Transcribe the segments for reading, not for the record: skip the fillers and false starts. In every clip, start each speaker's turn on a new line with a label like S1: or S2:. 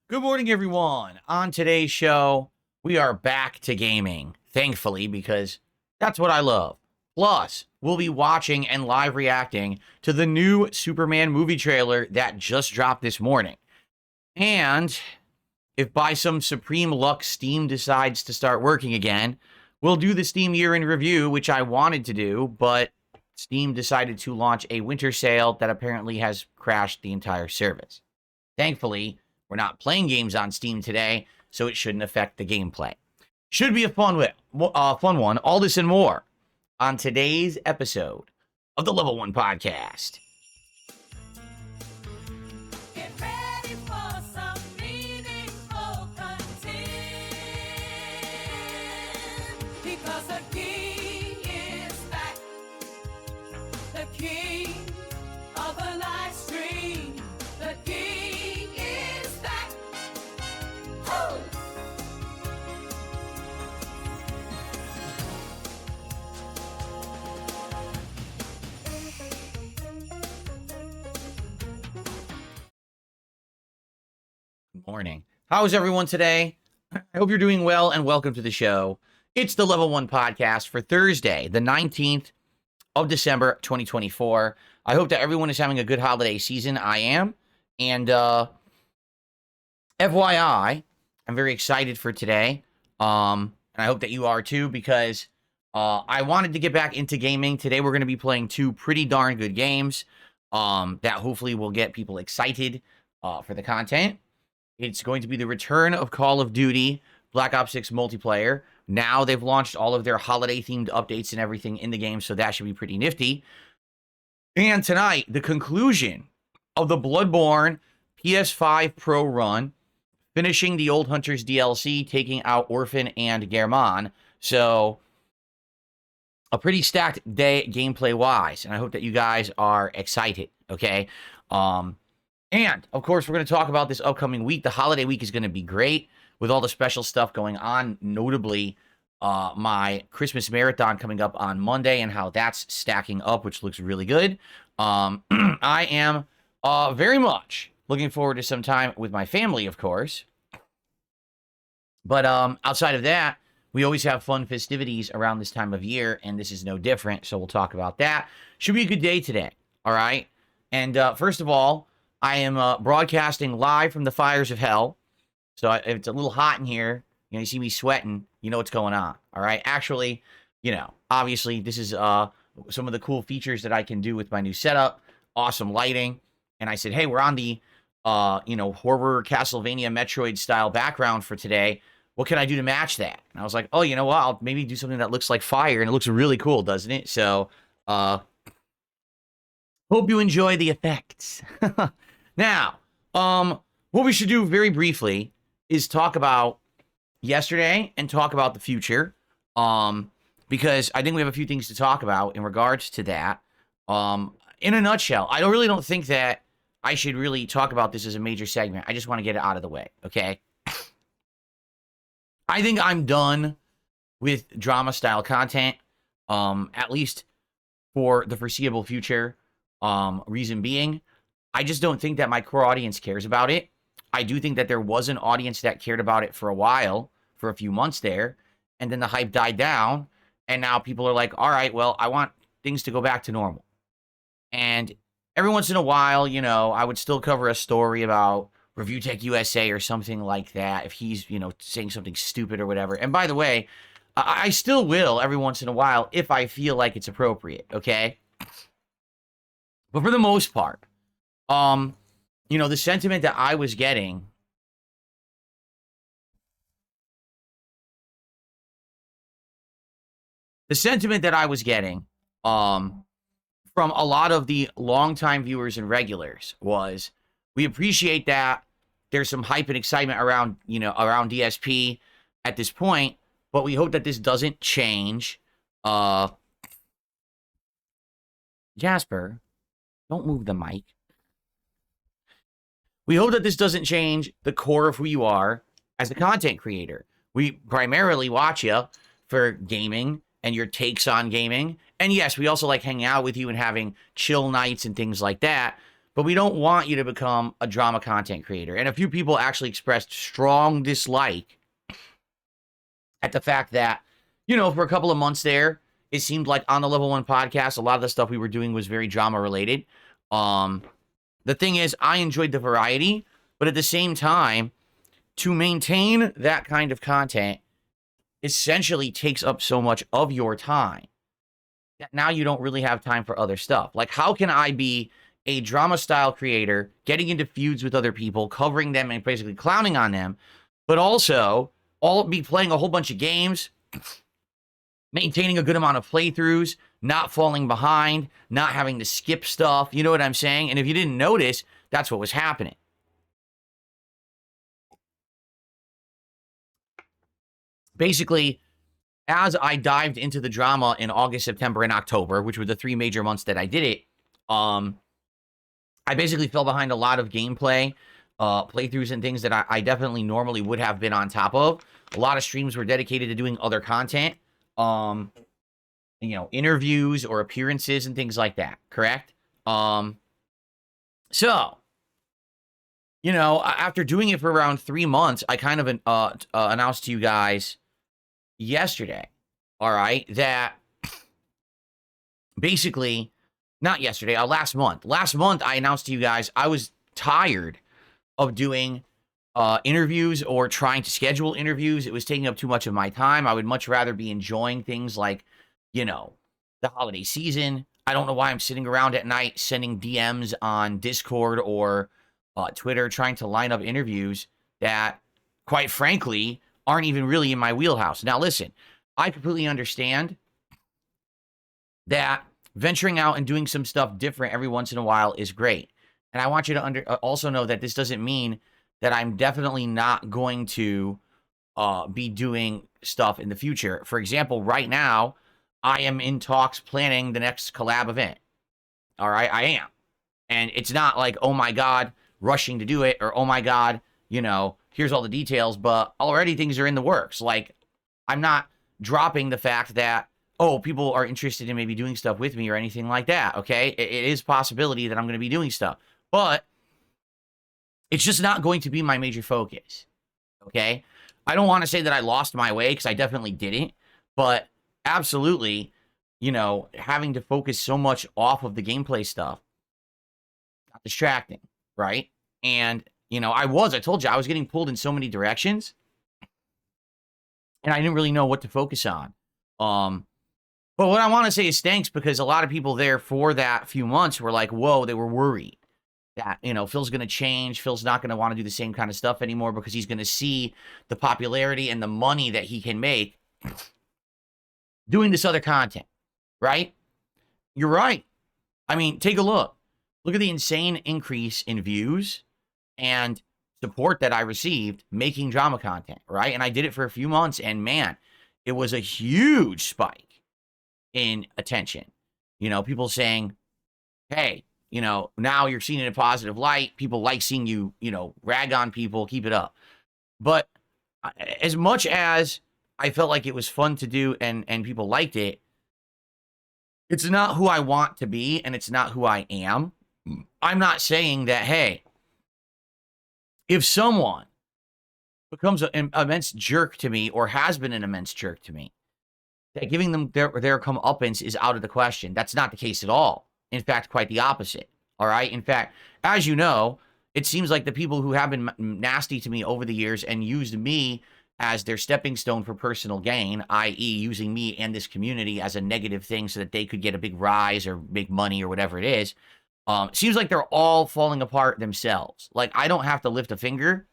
S1: Good morning, everyone. On today's show, we are back to gaming, thankfully, because that's what I love. Plus, we'll be watching and live reacting to the new Superman movie trailer that just dropped this morning. And if by some supreme luck Steam decides to start working again, we'll do the Steam year in review, which I wanted to do, but Steam decided to launch a winter sale that apparently has crashed the entire service. Thankfully, we're not playing games on Steam today, so it shouldn't affect the gameplay. Should be a fun one. All this and more on today's episode of the Level 1 Podcast.
S2: Get ready for some meaningful content, because the king is back, the king of the live stream, the king is back. Woo!
S1: Good morning. How's everyone today? I hope you're doing well, and welcome to the show. It's the Level 1 Podcast for Thursday, the 19th of December, 2024. I hope that everyone is having a good holiday season. I am. And FYI, I'm very excited for today. And I hope that you are too, because I wanted to get back into gaming. Today we're going to be playing two pretty darn good games that hopefully will get people excited for the content. It's going to be the return of Call of Duty Black Ops 6 multiplayer. Now they've launched all of their holiday-themed updates and everything in the game, so that should be pretty nifty. And tonight, the conclusion of the Bloodborne PS5 Pro run, finishing the Old Hunters DLC, taking out Orphan and German. So, a pretty stacked day gameplay-wise, and I hope that you guys are excited, okay? And, of course, we're going to talk about this upcoming week. The holiday week is going to be great with all the special stuff going on, notably my Christmas marathon coming up on Monday and how that's stacking up, which looks really good. I am very much looking forward to some time with my family, of course. But outside of that, we always have fun festivities around this time of year, and this is no different, so we'll talk about that. Should be a good day today, all right? And first of all, I am broadcasting live from the fires of hell. So if it's a little hot in here, you see me sweating, you know what's going on, all right? Actually, obviously this is some of the cool features that I can do with my new setup, awesome lighting. And I said, hey, we're on the, horror Castlevania Metroid style background for today. What can I do to match that? And I was like, oh, you know what? I'll maybe do something that looks like fire, and it looks really cool, doesn't it? So, hope you enjoy the effects. Now, what we should do very briefly is talk about yesterday and talk about the future, because I think we have a few things to talk about in regards to that. In a nutshell, I really don't think that I should really talk about this as a major segment. I just want to get it out of the way, okay? I think I'm done with drama-style content, at least for the foreseeable future. Reason being, I just don't think that my core audience cares about it. I do think that there was an audience that cared about it for a while, for a few months there, and then the hype died down, and now people are like, all right, well, I want things to go back to normal. And every once in a while, I would still cover a story about Review Tech USA or something like that, if he's, saying something stupid or whatever. And by the way, I still will every once in a while if I feel like it's appropriate, okay? But for the most part, the sentiment that I was getting from a lot of the longtime viewers and regulars was, we appreciate that there's some hype and excitement around DSP at this point, but we hope that this doesn't change. Jasper, don't move the mic. We hope that this doesn't change the core of who you are as a content creator. We primarily watch you for gaming and your takes on gaming. And yes, we also like hanging out with you and having chill nights and things like that. but we don't want you to become a drama content creator. And a few people actually expressed strong dislike at the fact that, you know, for a couple of months there, it seemed like on the Level 1 podcast, a lot of the stuff we were doing was very drama related. The thing is, I enjoyed the variety, but at the same time, to maintain that kind of content essentially takes up so much of your time that now you don't really have time for other stuff. Like, how can I be a drama style creator, getting into feuds with other people, covering them and basically clowning on them, but also all be playing a whole bunch of games, maintaining a good amount of playthroughs, not falling behind, not having to skip stuff. You know what I'm saying? And if you didn't notice, that's what was happening. Basically, as I dived into the drama in August, September, and October, which were the 3 major months that I did it, I basically fell behind a lot of gameplay, playthroughs and things that I definitely normally would have been on top of. A lot of streams were dedicated to doing other content, you know, interviews or appearances and things like that, correct? So, you know, after doing it for around 3 months, I kind of announced to you guys yesterday, all right, that basically, not yesterday, last month. Last month, I announced to you guys I was tired of doing interviews or trying to schedule interviews. It was taking up too much of my time. I would much rather be enjoying things like, you know, the holiday season. I don't know why I'm sitting around at night sending DMs on Discord or Twitter trying to line up interviews that, quite frankly, aren't even really in my wheelhouse. Now, listen, I completely understand that venturing out and doing some stuff different every once in a while is great. And I want you to also know that this doesn't mean that I'm definitely not going to be doing stuff in the future. For example, right now, I am in talks planning the next collab event. All right, I am. And it's not like, oh my God, rushing to do it, or oh my God, you know, here's all the details, but already things are in the works. Like, I'm not dropping the fact that, oh, people are interested in maybe doing stuff with me or anything like that, okay? It is a possibility that I'm going to be doing stuff, but it's just not going to be my major focus, okay? I don't want to say that I lost my way, because I definitely didn't, but absolutely, you know, having to focus so much off of the gameplay stuff got distracting, right? And, you know, I told you, I was getting pulled in so many directions, and I didn't really know what to focus on. But what I want to say is thanks, because a lot of people there for that few months were like, whoa, they were worried that, you know, Phil's going to change. Phil's not going to want to do the same kind of stuff anymore because he's going to see the popularity and the money that he can make doing this other content, right? You're right. I mean, take a look. Look at the insane increase in views and support that I received making drama content, right? And I did it for a few months, and man, it was a huge spike in attention. You know, people saying, hey, you know, now you're seeing it in a positive light. People like seeing you, you know, rag on people, keep it up. But as much as I felt like it was fun to do and people liked it, it's not who I want to be, and it's not who I am. I'm not saying that, hey, if someone becomes an immense jerk to me or has been an immense jerk to me, that giving them their comeuppance is out of the question. That's not the case at all. In fact, quite the opposite. All right? In fact, as you know, it seems like the people who have been nasty to me over the years and used me as their stepping stone for personal gain, i.e. using me and this community as a negative thing so that they could get a big rise or big money or whatever it is, seems like they're all falling apart themselves. Like, I don't have to lift a finger.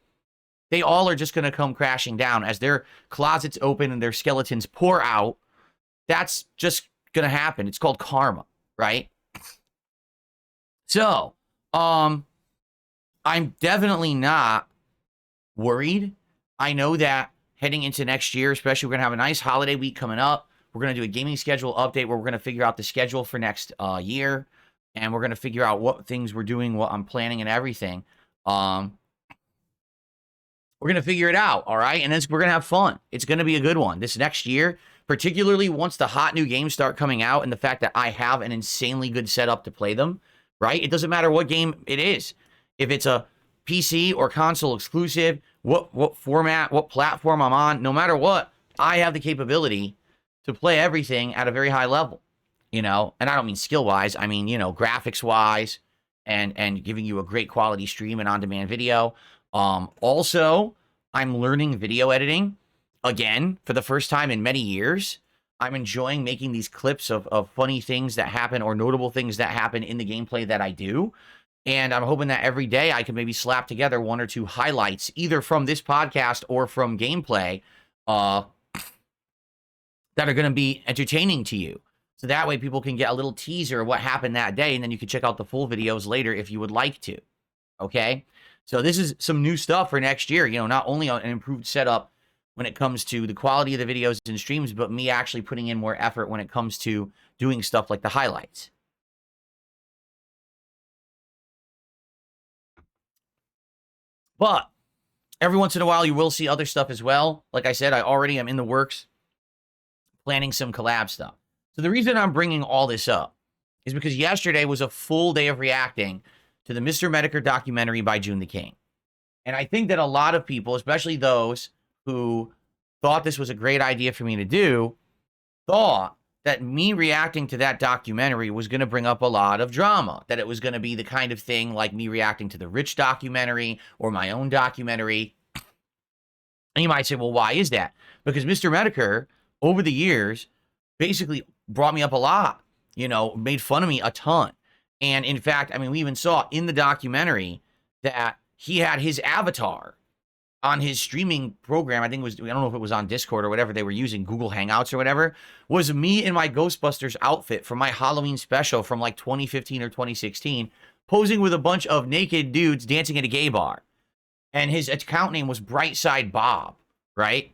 S1: They all are just going to come crashing down as their closets open and their skeletons pour out. That's just going to happen. It's called karma, right? So, I'm definitely not worried. I know that heading into next year, especially, we're going to have a nice holiday week coming up. We're going to do a gaming schedule update where we're going to figure out the schedule for next year. And we're going to figure out what things we're doing, what I'm planning, and everything. We're going to figure it out, all right? And then we're going to have fun. It's going to be a good one. This next year, particularly once the hot new games start coming out and the fact that I have an insanely good setup to play them, right? It doesn't matter what game it is. If it's a PC or console exclusive, what format, what platform I'm on, no matter what, I have the capability to play everything at a very high level, and I don't mean skill-wise, I mean, graphics-wise and giving you a great quality stream and on-demand video. Also, I'm learning video editing again for the first time in many years. I'm enjoying making these clips of funny things that happen or notable things that happen in the gameplay that I do. And I'm hoping that every day I can maybe slap together one or two highlights, either from this podcast or from gameplay, that are going to be entertaining to you. So that way people can get a little teaser of what happened that day, and then you can check out the full videos later if you would like to. Okay? So this is some new stuff for next year. Not only an improved setup when it comes to the quality of the videos and streams, but me actually putting in more effort when it comes to doing stuff like the highlights. But every once in a while, you will see other stuff as well. Like I said, I already am in the works planning some collab stuff. So the reason I'm bringing all this up is because yesterday was a full day of reacting to the Mr. Medicare documentary by June the King. And I think that a lot of people, especially those who thought this was a great idea for me to do, thought that me reacting to that documentary was going to bring up a lot of drama, that it was going to be the kind of thing like me reacting to the Rich documentary or my own documentary. And you might say, well, why is that? Because Mr. Medicare, over the years, basically brought me up a lot, made fun of me a ton. And in fact, we even saw in the documentary that he had his avatar on his streaming program. I think it was, I don't know if it was on Discord or whatever they were using, Google Hangouts or whatever, was me in my Ghostbusters outfit from my Halloween special from like 2015 or 2016, posing with a bunch of naked dudes dancing at a gay bar. And his account name was Brightside Bob, right?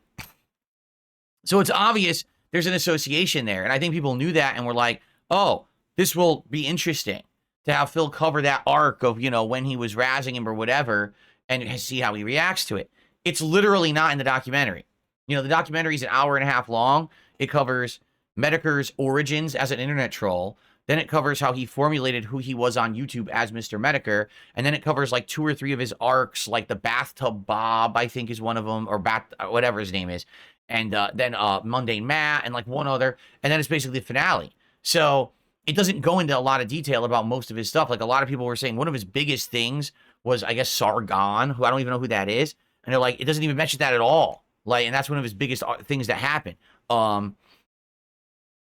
S1: So it's obvious there's an association there. And I think people knew that and were like, oh, this will be interesting to have Phil cover that arc of, when he was razzing him or whatever, and see how he reacts to it. It's literally not in the documentary. The documentary is an hour and a half long. It covers Medicare's origins as an internet troll. Then it covers how he formulated who he was on YouTube as Mr. Medicare. And then it covers like 2 or 3 of his arcs, like the Bathtub Bob, I think is one of them, or whatever his name is. And then Mundane Matt and like one other. And then it's basically the finale. So it doesn't go into a lot of detail about most of his stuff. Like a lot of people were saying one of his biggest things was, I guess, Sargon, who I don't even know who that is. And they're like, it doesn't even mention that at all. Like, and that's one of his biggest things that happened.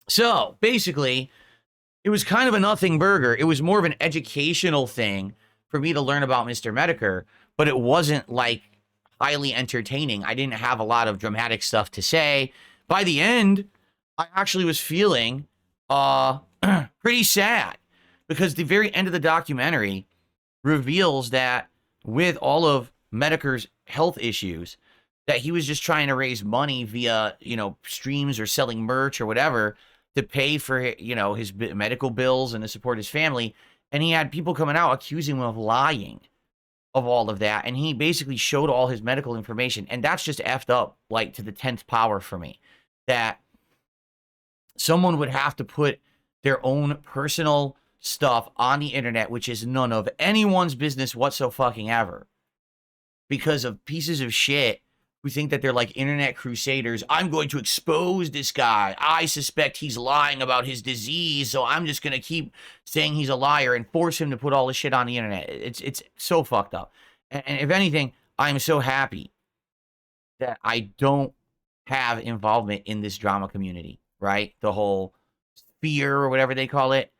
S1: So basically, it was kind of a nothing burger. It was more of an educational thing for me to learn about Mr. Medicare, but it wasn't like highly entertaining. I didn't have a lot of dramatic stuff to say. By the end, I actually was feeling pretty sad, because the very end of the documentary reveals that with all of Medicare's health issues, that he was just trying to raise money via, streams or selling merch or whatever to pay for, his medical bills and to support his family. And he had people coming out accusing him of lying of all of that. And he basically showed all his medical information. And that's just effed up, like, to the 10th power for me, that someone would have to put their own personal stuff on the internet, which is none of anyone's business whatsoever, because of pieces of shit who think that they're like internet crusaders. I'm going to expose this guy. I suspect he's lying about his disease, so I'm just going to keep saying he's a liar and force him to put all this shit on the internet. It's so fucked up. And if anything, I'm so happy that I don't have involvement in this drama community, right? The whole sphere or whatever they call it.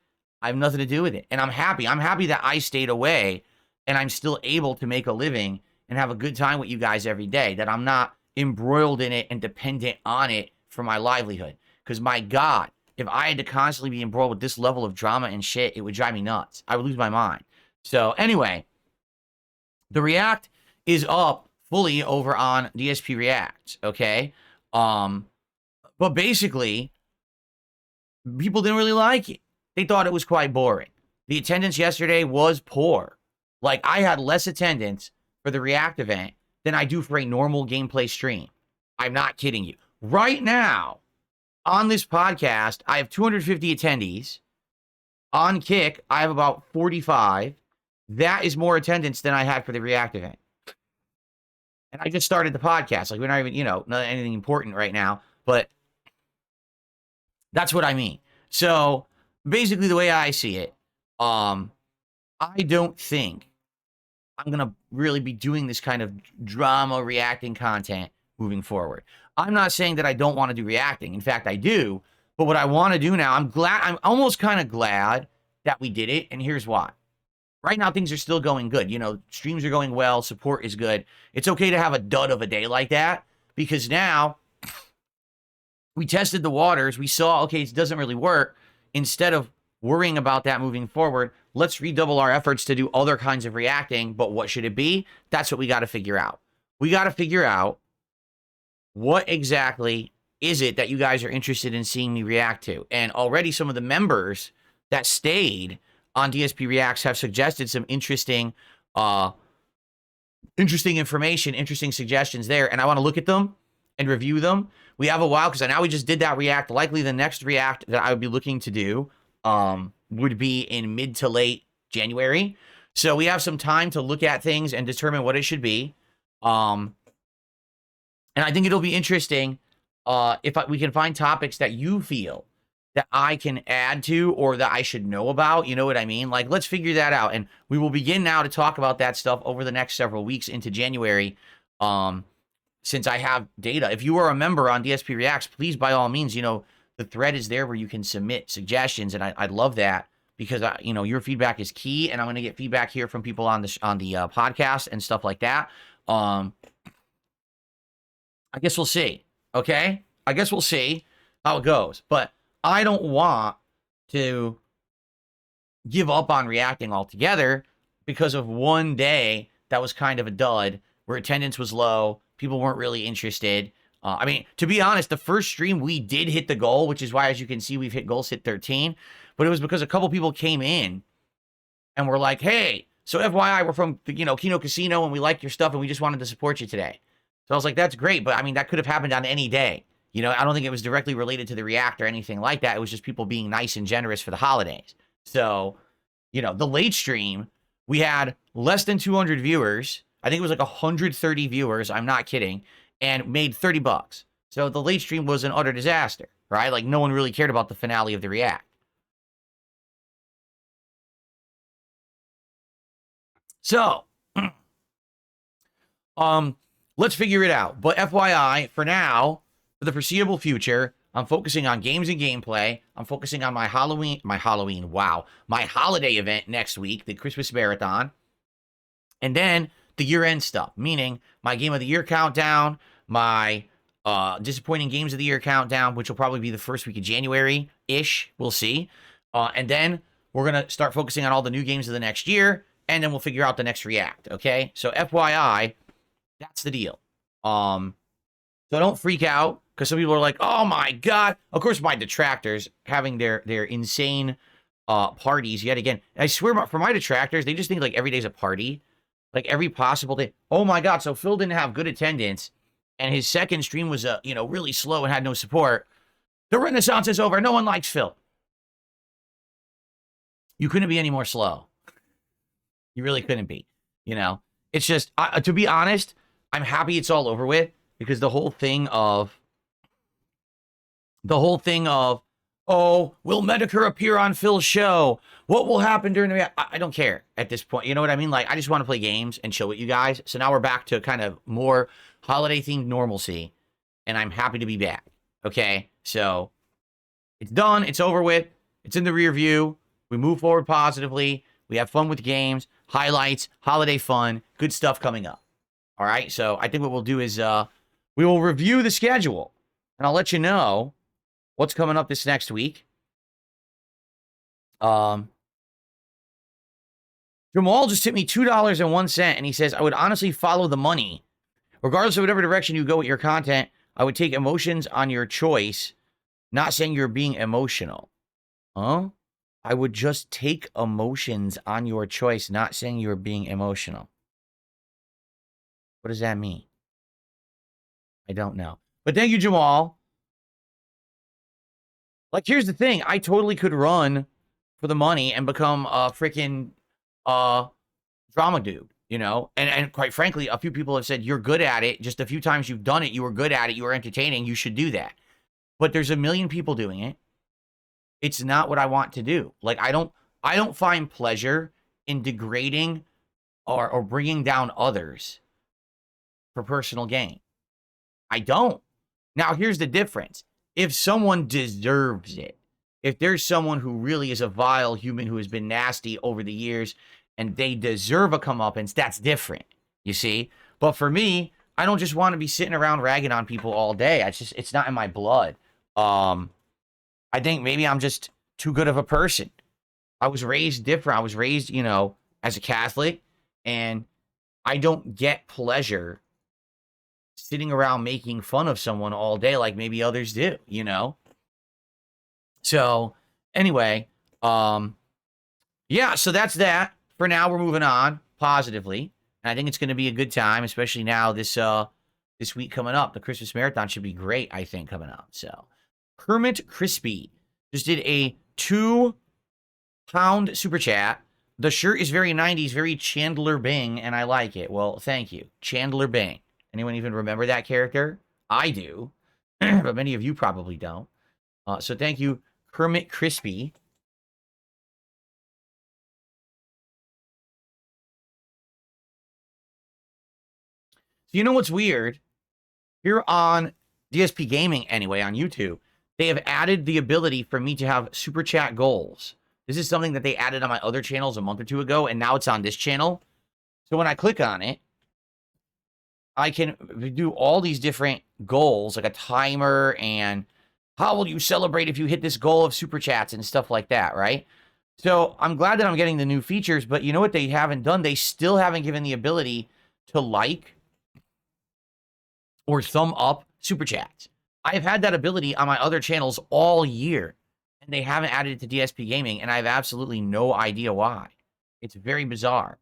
S1: I have nothing to do with it. And I'm happy. I'm happy that I stayed away and I'm still able to make a living and have a good time with you guys every day, that I'm not embroiled in it and dependent on it for my livelihood. Because my God, if I had to constantly be embroiled with this level of drama and shit, it would drive me nuts. I would lose my mind. So anyway, the React is up fully over on DSP Reacts, okay? But basically, people didn't really like it. They thought it was quite boring. The attendance yesterday was poor. Like, I had less attendance for the React event than I do for a normal gameplay stream. I'm not kidding you. Right now, on this podcast, I have 250 attendees. On Kick, I have about 45. That is more attendance than I had for the React event. And I just started the podcast. Like, we're not even, not anything important right now. But that's what I mean. So, basically, the way I see it, I don't think I'm going to really be doing this kind of drama reacting content moving forward. I'm not saying that I don't want to do reacting. In fact, I do. But what I want to do now, I'm almost kind of glad that we did it. And here's why. Right now, things are still going good. Streams are going well. Support is good. It's okay to have a dud of a day like that because now we tested the waters. We saw, okay, it doesn't really work. Instead of worrying about that moving forward, let's redouble our efforts to do other kinds of reacting. But what should it be? That's what we got to figure out. We got to figure out what exactly is it that you guys are interested in seeing me react to. And already some of the members that stayed on DSP Reacts have suggested some interesting information, interesting suggestions there. And I want to look at them and review them. We have a while because now we just did that react. Likely the next react that I would be looking to do would be in mid to late January. So we have some time to look at things and determine what it should be. And I think it'll be interesting if we can find topics that you feel that I can add to or that I should know about. You know what I mean? Like, let's figure that out. And we will begin now to talk about that stuff over the next several weeks into January. Since I have data. If you are a member on DSP Reacts, please, by all means, the thread is there where you can submit suggestions. And I'd love that because, your feedback is key. And I'm going to get feedback here from people on the podcast and stuff like that. I guess we'll see. Okay? I guess we'll see how it goes. But I don't want to give up on reacting altogether because of one day that was kind of a dud where attendance was low. People weren't really interested. To be honest, the first stream we did hit the goal, which is why, as you can see, we've hit goals hit 13. But it was because a couple people came in and were like, hey, so FYI, we're from, Kino Casino and we like your stuff and we just wanted to support you today. So I was like, that's great. But that could have happened on any day. I don't think it was directly related to the react or anything like that. It was just people being nice and generous for the holidays. So, the late stream, we had less than 200 viewers. I think it was like 130 viewers. I'm not kidding. And made $30. So the late stream was an utter disaster, right? Like, no one really cared about the finale of the react. So, let's figure it out. But FYI, for now, for the foreseeable future, I'm focusing on games and gameplay. I'm focusing on my holiday event next week, the Christmas Marathon. And then the year-end stuff, meaning my Game of the Year countdown, my disappointing Games of the Year countdown, which will probably be the first week of January-ish. We'll see. And then we're going to start focusing on all the new games of the next year, and then we'll figure out the next react, okay? So FYI, that's the deal. So don't freak out, because some people are like, oh my God. Of course, my detractors having their insane parties yet again. I swear, for my detractors, they just think like every day's a party. Like every possible day. Oh my God, so Phil didn't have good attendance, and his second stream was, really slow and had no support. The Renaissance is over. No one likes Phil. You couldn't be any more slow. You really couldn't be. It's just, to be honest, I'm happy it's all over with, because the whole thing of, oh, will Medicare appear on Phil's show? What will happen during the... I don't care at this point. You know what I mean? Like, I just want to play games and chill with you guys. So now we're back to kind of more holiday-themed normalcy, and I'm happy to be back. Okay? So, it's done. It's over with. It's in the rear view. We move forward positively. We have fun with games, highlights, holiday fun, good stuff coming up. All right? So, I think what we'll do is we will review the schedule, and I'll let you know what's coming up this next week. Jamal just tipped me $2.01, and he says, I would honestly follow the money. Regardless of whatever direction you go with your content, I would take emotions on your choice, not saying you're being emotional. Huh? I would just take emotions on your choice, not saying you're being emotional. What does that mean? I don't know. But thank you, Jamal. Like, here's the thing. I totally could run for the money and become a freaking drama dude, you know? And quite frankly, a few people have said, you're good at it. Just a few times you've done it, you were good at it, you were entertaining, you should do that. But there's a million people doing it. It's not what I want to do. Like, I don't find pleasure in degrading or bringing down others for personal gain. I don't. Now, here's the difference. If someone deserves it, if there's someone who really is a vile human who has been nasty over the years and they deserve a comeuppance, that's different, you see? But for me, I don't just want to be sitting around ragging on people all day. It's not in my blood. I think maybe I'm just too good of a person. I was raised different. I was raised, you know, as a Catholic, and I don't get pleasure sitting around making fun of someone all day like maybe others do, you know? So, anyway, yeah, so that's that. For now, we're moving on positively. And I think it's going to be a good time, especially now this week coming up. The Christmas Marathon should be great, I think, coming up. So, Kermit Crispy just did a £2 super chat. The shirt is very 90s, very Chandler Bing, and I like it. Well, thank you. Chandler Bing. Anyone even remember that character? I do, but many of you probably don't. So thank you, Kermit Crispy. So you know what's weird? Here on DSP Gaming, anyway, on YouTube, they have added the ability for me to have super chat goals. This is something that they added on my other channels a month or two ago, and now it's on this channel. So when I click on it, I can do all these different goals, like a timer, and how will you celebrate if you hit this goal of super chats and stuff like that, right? So I'm glad that I'm getting the new features, but you know what they haven't done? They still haven't given the ability to like or thumb up super chats. I've had that ability on my other channels all year, and they haven't added it to DSP Gaming, and I have absolutely no idea why. It's very bizarre.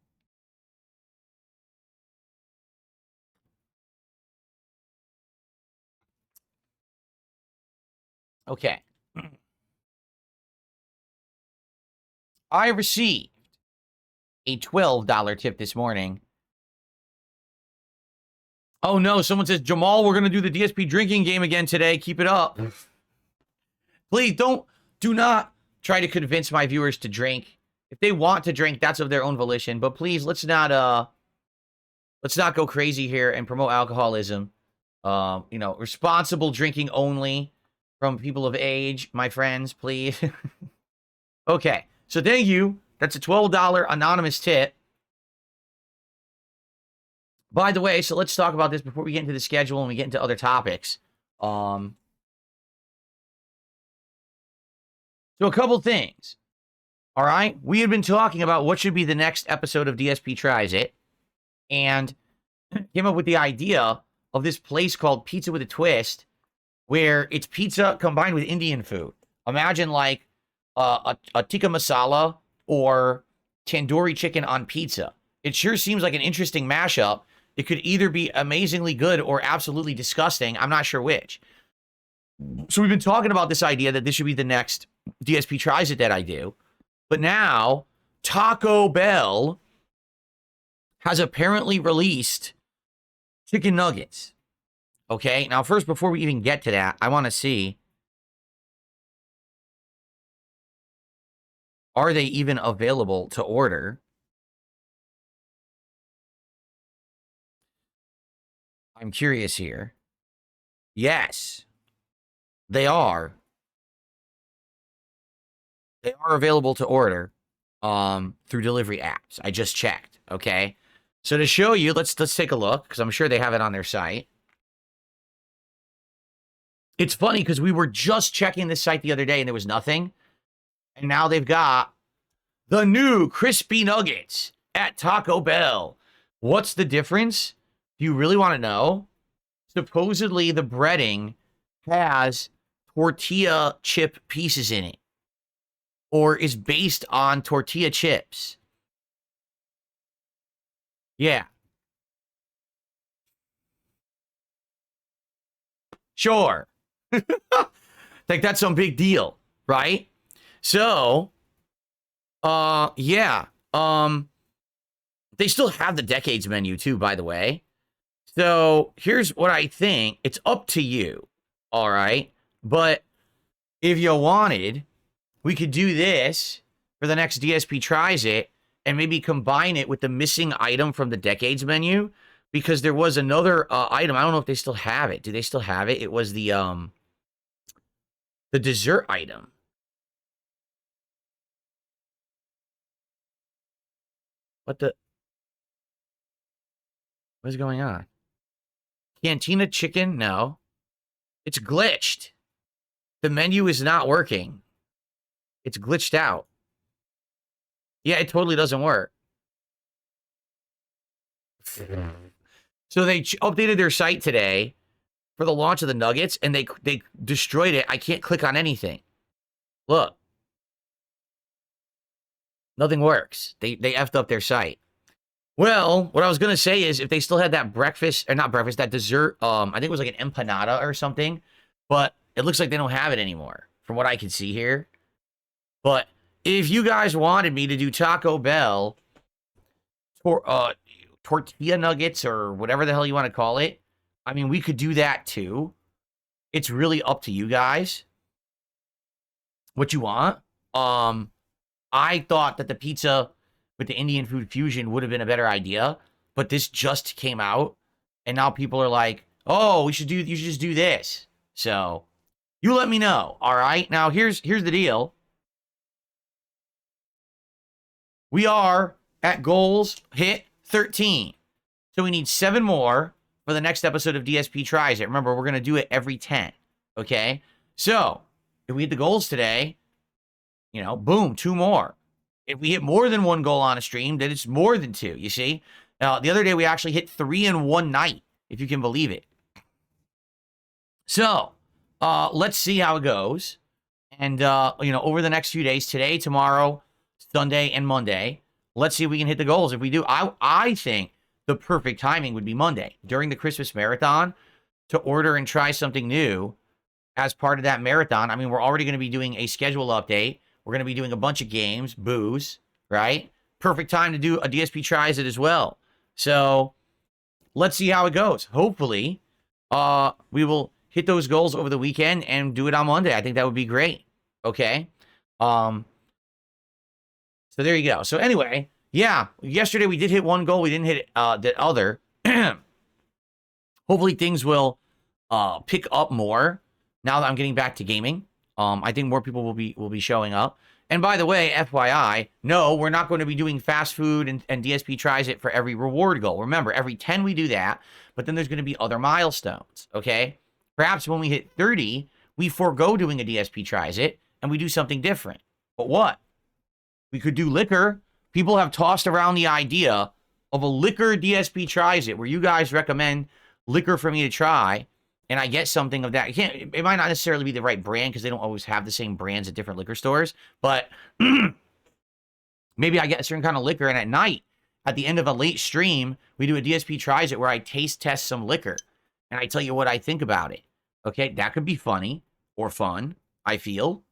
S1: Okay. I received a $12 tip this morning. Oh no, someone says, Jamal, we're going to do the DSP drinking game again today. Keep it up. Please do not try to convince my viewers to drink. If they want to drink, that's of their own volition. But please, let's not go crazy here and promote alcoholism. You know, responsible drinking only from people of age, my friends, please. Okay, so thank you. That's a $12 anonymous tip. By the way, so let's talk about this before we get into the schedule and we get into other topics. So a couple things. All right, we had been talking about what should be the next episode of DSP Tries It, and came up with the idea of this place called Pizza with a Twist, where it's pizza combined with Indian food. Imagine like a tikka masala or tandoori chicken on pizza. It sure seems like an interesting mashup. It could either be amazingly good or absolutely disgusting. I'm not sure which. So we've been talking about this idea that this should be the next DSP Tries It that I do. But now, Taco Bell has apparently released chicken nuggets. Okay, now first, before we even get to that, I want to see, are they even available to order? I'm curious here. Yes, they are. They are available to order through delivery apps. I just checked, okay? So to show you, let's take a look, because I'm sure they have it on their site. It's funny, because we were just checking this site the other day, and there was nothing. And now they've got the new crispy nuggets at Taco Bell. What's the difference? Do you really want to know? Supposedly, the breading has tortilla chip pieces in it, or is based on tortilla chips. Yeah. Sure. Like, that's some big deal, right? So, Yeah. They still have the decades menu too, by the way. So here's what I think. It's up to you. All right. But if you wanted, we could do this for the next DSP Tries It and maybe combine it with the missing item from the decades menu, because there was another item. I don't know if they still have it. Do they still have it? It was the dessert item. What is going on? Cantina chicken? No. It's glitched. The menu is not working. It's glitched out. Yeah, it totally doesn't work. So they updated their site today for the launch of the nuggets, and they destroyed it. I can't click on anything. Look. Nothing works. They effed up their site. Well, what I was going to say is if they still had that breakfast, or not breakfast, that dessert, I think it was like an empanada or something, but it looks like they don't have it anymore from what I can see here. But if you guys wanted me to do Taco Bell tortilla nuggets or whatever the hell you want to call it, I mean, we could do that too. It's really up to you guys what you want. I thought that the pizza with the Indian food fusion would have been a better idea, but this just came out, and now people are like, "Oh, you should just do this." So, you let me know. All right. Now here's the deal. We are at goals hit 13. So we need 7 more for the next episode of DSP Tries It. Remember, we're going to do it every 10. Okay? So, if we hit the goals today, boom, 2 more. If we hit more than 1 goal on a stream, then it's more than 2, you see? Now, the other day we actually hit 3 in one night, if you can believe it. So, let's see how it goes. And, over the next few days, today, tomorrow, Sunday, and Monday, let's see if we can hit the goals. If we do, I think the perfect timing would be Monday, during the Christmas marathon, to order and try something new as part of that marathon. I mean, we're already going to be doing a schedule update. We're going to be doing a bunch of games, booze, right? Perfect time to do a DSP Tries It as well. So let's see how it goes. Hopefully, we will hit those goals over the weekend and do it on Monday. I think that would be great. Okay. So there you go. So anyway, yeah, yesterday we did hit 1 goal. We didn't hit the other. Hopefully things will pick up more now that I'm getting back to gaming. I think more people will be showing up. And by the way, FYI, no, we're not going to be doing fast food and DSP Tries It for every reward goal. Remember, every 10 we do that, but then there's going to be other milestones, okay? Perhaps when we hit 30, we forego doing a DSP Tries It and we do something different. But what? We could do liquor. People have tossed around the idea of a liquor DSP Tries It, where you guys recommend liquor for me to try, and I get something of that. It might not necessarily be the right brand because they don't always have the same brands at different liquor stores, but maybe I get a certain kind of liquor, and at night, at the end of a late stream, we do a DSP Tries It where I taste test some liquor, and I tell you what I think about it. Okay, that could be funny or fun, I feel.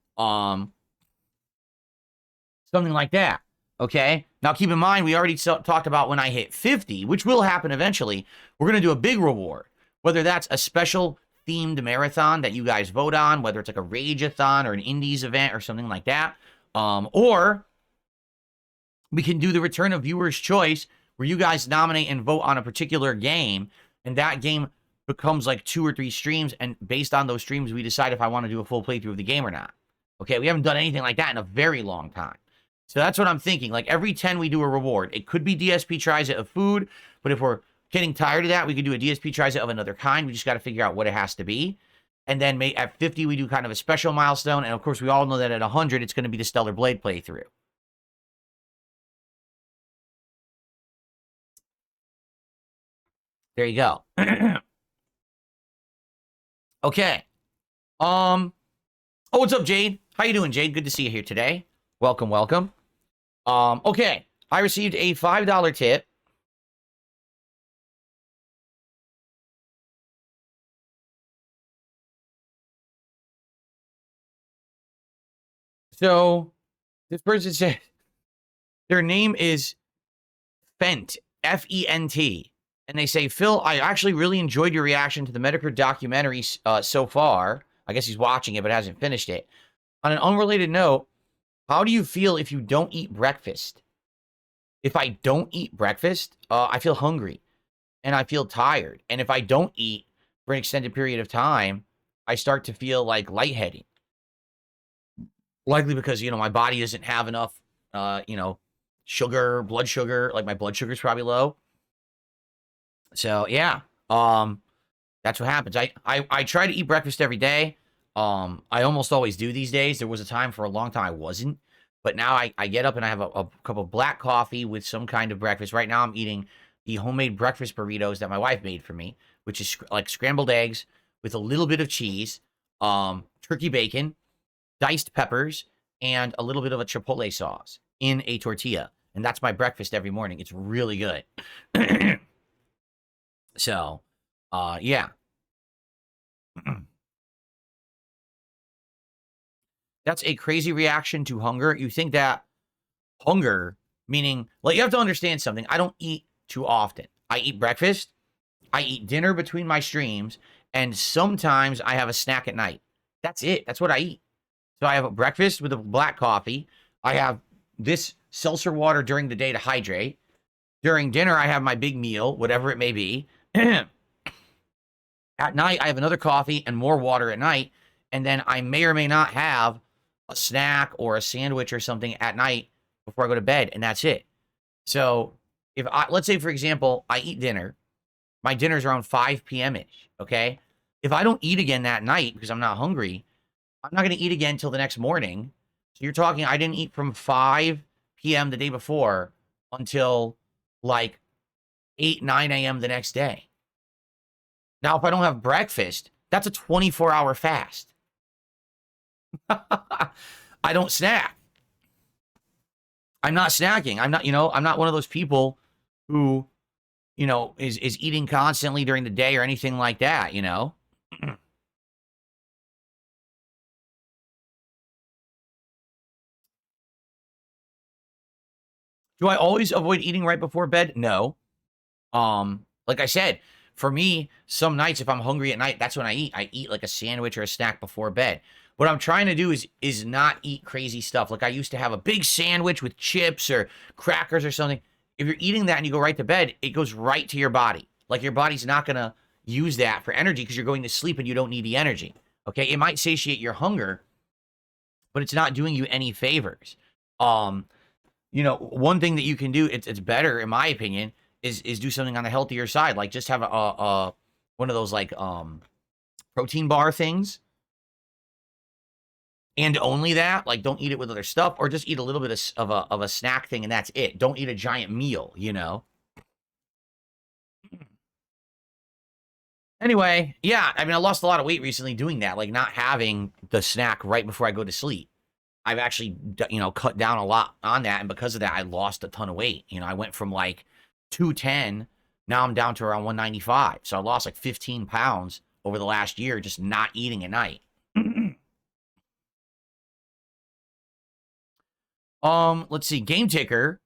S1: Something like that. Okay. Now keep in mind, we already talked about when I hit 50, which will happen eventually. We're going to do a big reward, whether that's a special themed marathon that you guys vote on, whether it's like a Rage-a-thon or an Indies event or something like that. Or we can do the return of viewer's choice where you guys nominate and vote on a particular game, and that game becomes like 2 or 3 streams, and based on those streams, we decide if I want to do a full playthrough of the game or not. Okay, we haven't done anything like that in a very long time. So that's what I'm thinking. Like every 10 we do a reward. It could be DSP Tries It of food, but if we're getting tired of that, we could do a DSP Tries It of another kind. We just got to figure out what it has to be. And then at 50, we do kind of a special milestone. And of course, we all know that at 100, it's going to be the Stellar Blade playthrough. There you go. Okay. Oh, what's up, Jade? How you doing, Jade? Good to see you here today. Welcome, welcome. Okay. I received a $5 tip. So, this person said, Their name is Fent, F-E-N-T. And they say, Phil, I actually really enjoyed your reaction to the Medicare documentary so far. I guess he's watching it, but hasn't finished it. On an unrelated note, how do you feel if you don't eat breakfast? If I don't eat breakfast, I feel hungry and I feel tired. And if I don't eat for an extended period of time, I start to feel like lightheaded. Likely because, my body doesn't have enough, sugar, blood sugar. Like my blood sugar is probably low. So yeah, that's what happens. I try to eat breakfast every day. I almost always do these days. There was a time for a long time I wasn't, but now I get up and I have a cup of black coffee with some kind of breakfast. Right now I'm eating the homemade breakfast burritos that my wife made for me, which is like scrambled eggs with a little bit of cheese, turkey bacon, diced peppers, and a little bit of a chipotle sauce in a tortilla. And that's my breakfast every morning. It's really good. So, yeah. That's a crazy reaction to hunger. You think that hunger, meaning, like, you have to understand something. I don't eat too often. I eat breakfast, I eat dinner between my streams, and sometimes I have a snack at night. That's it. That's what I eat. So I have a breakfast with a black coffee. I have this seltzer water during the day to hydrate. During dinner, I have my big meal, whatever it may be. At night, I have another coffee and more water at night. And then I may or may not have a snack or a sandwich or something at night before I go to bed. And that's it. So if let's say, for example, I eat dinner. My dinner's around 5 p.m.-ish, okay? If I don't eat again that night because I'm not hungry, I'm not going to eat again until the next morning. So you're talking, I didn't eat from 5 p.m. the day before until like 8, 9 a.m. the next day. Now, if I don't have breakfast, that's a 24-hour fast. I don't snack. I'm not snacking. I'm not one of those people who, is eating constantly during the day or anything like that, Do I always avoid eating right before bed? No. Like I said, for me, some nights if I'm hungry at night, that's when I eat. I eat like a sandwich or a snack before bed. What I'm trying to do is not eat crazy stuff. Like I used to have a big sandwich with chips or crackers or something. If you're eating that and you go right to bed, it goes right to your body. Like your body's not going to use that for energy because you're going to sleep and you don't need the energy. Okay? It might satiate your hunger, but it's not doing you any favors. One thing that you can do, it's better in my opinion, is do something on the healthier side. Like just have a one of those like protein bar things. And only that, like don't eat it with other stuff, or just eat a little bit of a snack thing and that's it. Don't eat a giant meal, Anyway, yeah, I mean, I lost a lot of weight recently doing that, like not having the snack right before I go to sleep. I've actually, cut down a lot on that, and because of that, I lost a ton of weight. I went from like 210, now I'm down to around 195. So I lost like 15 pounds over the last year just not eating at night. Let's see. Game Ticker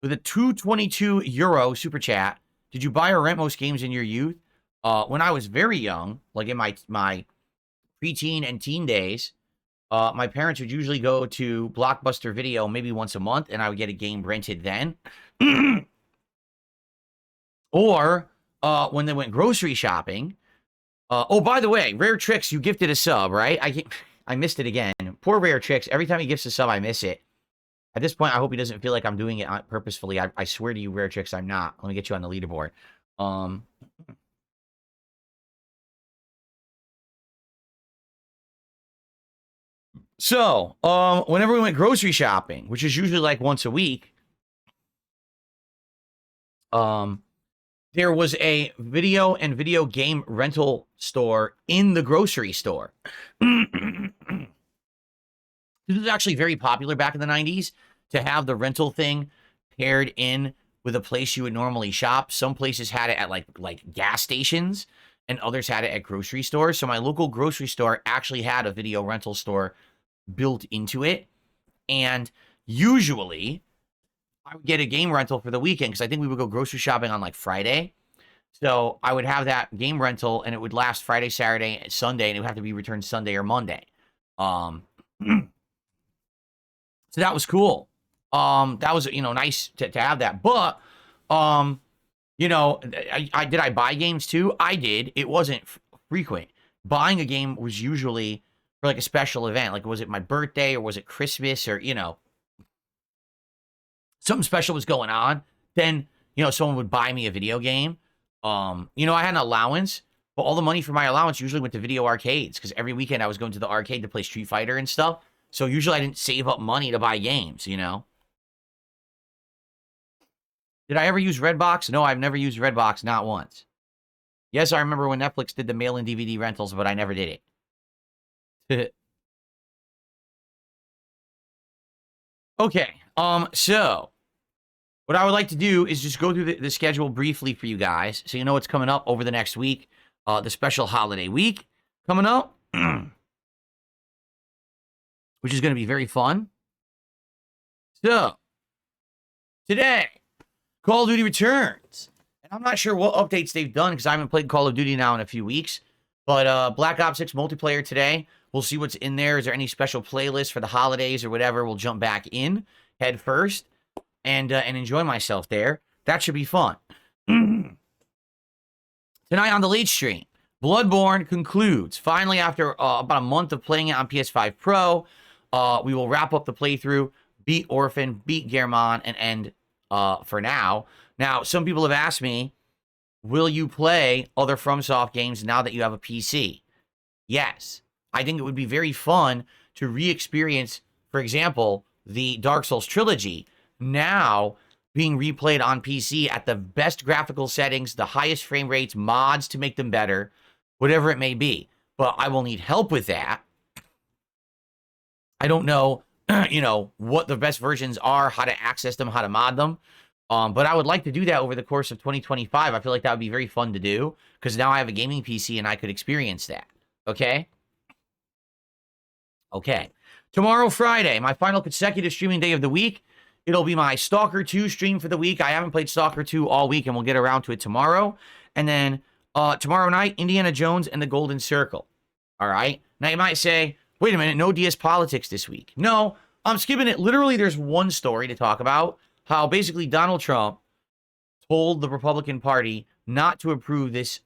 S1: with a 222 euro super chat. Did you buy or rent most games in your youth? When I was very young, like in my preteen and teen days, my parents would usually go to Blockbuster Video maybe once a month, and I would get a game rented then. Or when they went grocery shopping. Oh, by the way, Rare Tricks, you gifted a sub, right? I missed it again. Poor Rare Tricks. Every time he gifts a sub, I miss it. At this point, I hope he doesn't feel like I'm doing it purposefully. I swear to you, Rare Tricks, I'm not. Let me get you on the leaderboard. So, whenever we went grocery shopping, which is usually like once a week, there was a video and video game rental store in the grocery store. This was actually very popular back in the 90s to have the rental thing paired in with a place you would normally shop. Some places had it at like gas stations, and others had it at grocery stores. So my local grocery store actually had a video rental store built into it. And usually I would get a game rental for the weekend because I think we would go grocery shopping on like Friday. So I would have that game rental and it would last Friday, Saturday, Sunday, and it would have to be returned Sunday or Monday. So that was cool. That was, nice to have that. But, did I buy games too? I did. It wasn't frequent. Buying a game was usually for like a special event. Like, was it my birthday or was it Christmas or, something special was going on. Then, someone would buy me a video game. I had an allowance, but all the money for my allowance usually went to video arcades because every weekend I was going to the arcade to play Street Fighter and stuff. So usually I didn't save up money to buy games, Did I ever use Redbox? No, I've never used Redbox, not once. Yes, I remember when Netflix did the mail-in DVD rentals, but I never did it. Okay, so what I would like to do is just go through the schedule briefly for you guys so you know what's coming up over the next week, the special holiday week coming up, which is going to be very fun. So, today, Call of Duty returns. And I'm not sure what updates they've done because I haven't played Call of Duty now in a few weeks. But Black Ops 6 multiplayer today. We'll see what's in there. Is there any special playlist for the holidays or whatever? We'll jump back in head first and enjoy myself there. That should be fun. Tonight on the late stream, Bloodborne concludes. Finally, after about a month of playing it on PS5 Pro, we will wrap up the playthrough, beat Orphan, beat Gehrman, and end for now. Now, some people have asked me, will you play other FromSoft games now that you have a PC? Yes. I think it would be very fun to re-experience, for example, the Dark Souls trilogy, now being replayed on PC at the best graphical settings, the highest frame rates, mods to make them better, whatever it may be. But I will need help with that. I don't know, what the best versions are, how to access them, how to mod them. But I would like to do that over the course of 2025. I feel like that would be very fun to do because now I have a gaming PC and I could experience that. Okay? Okay. Tomorrow, Friday, my final consecutive streaming day of the week. It'll be my Stalker 2 stream for the week. I haven't played Stalker 2 all week, and we'll get around to it tomorrow. And then tomorrow night, Indiana Jones and the Golden Circle. All right? Now, you might say, wait a minute, no DS Politics this week. No, I'm skipping it. Literally, there's one story to talk about. How basically Donald Trump told the Republican Party not to approve this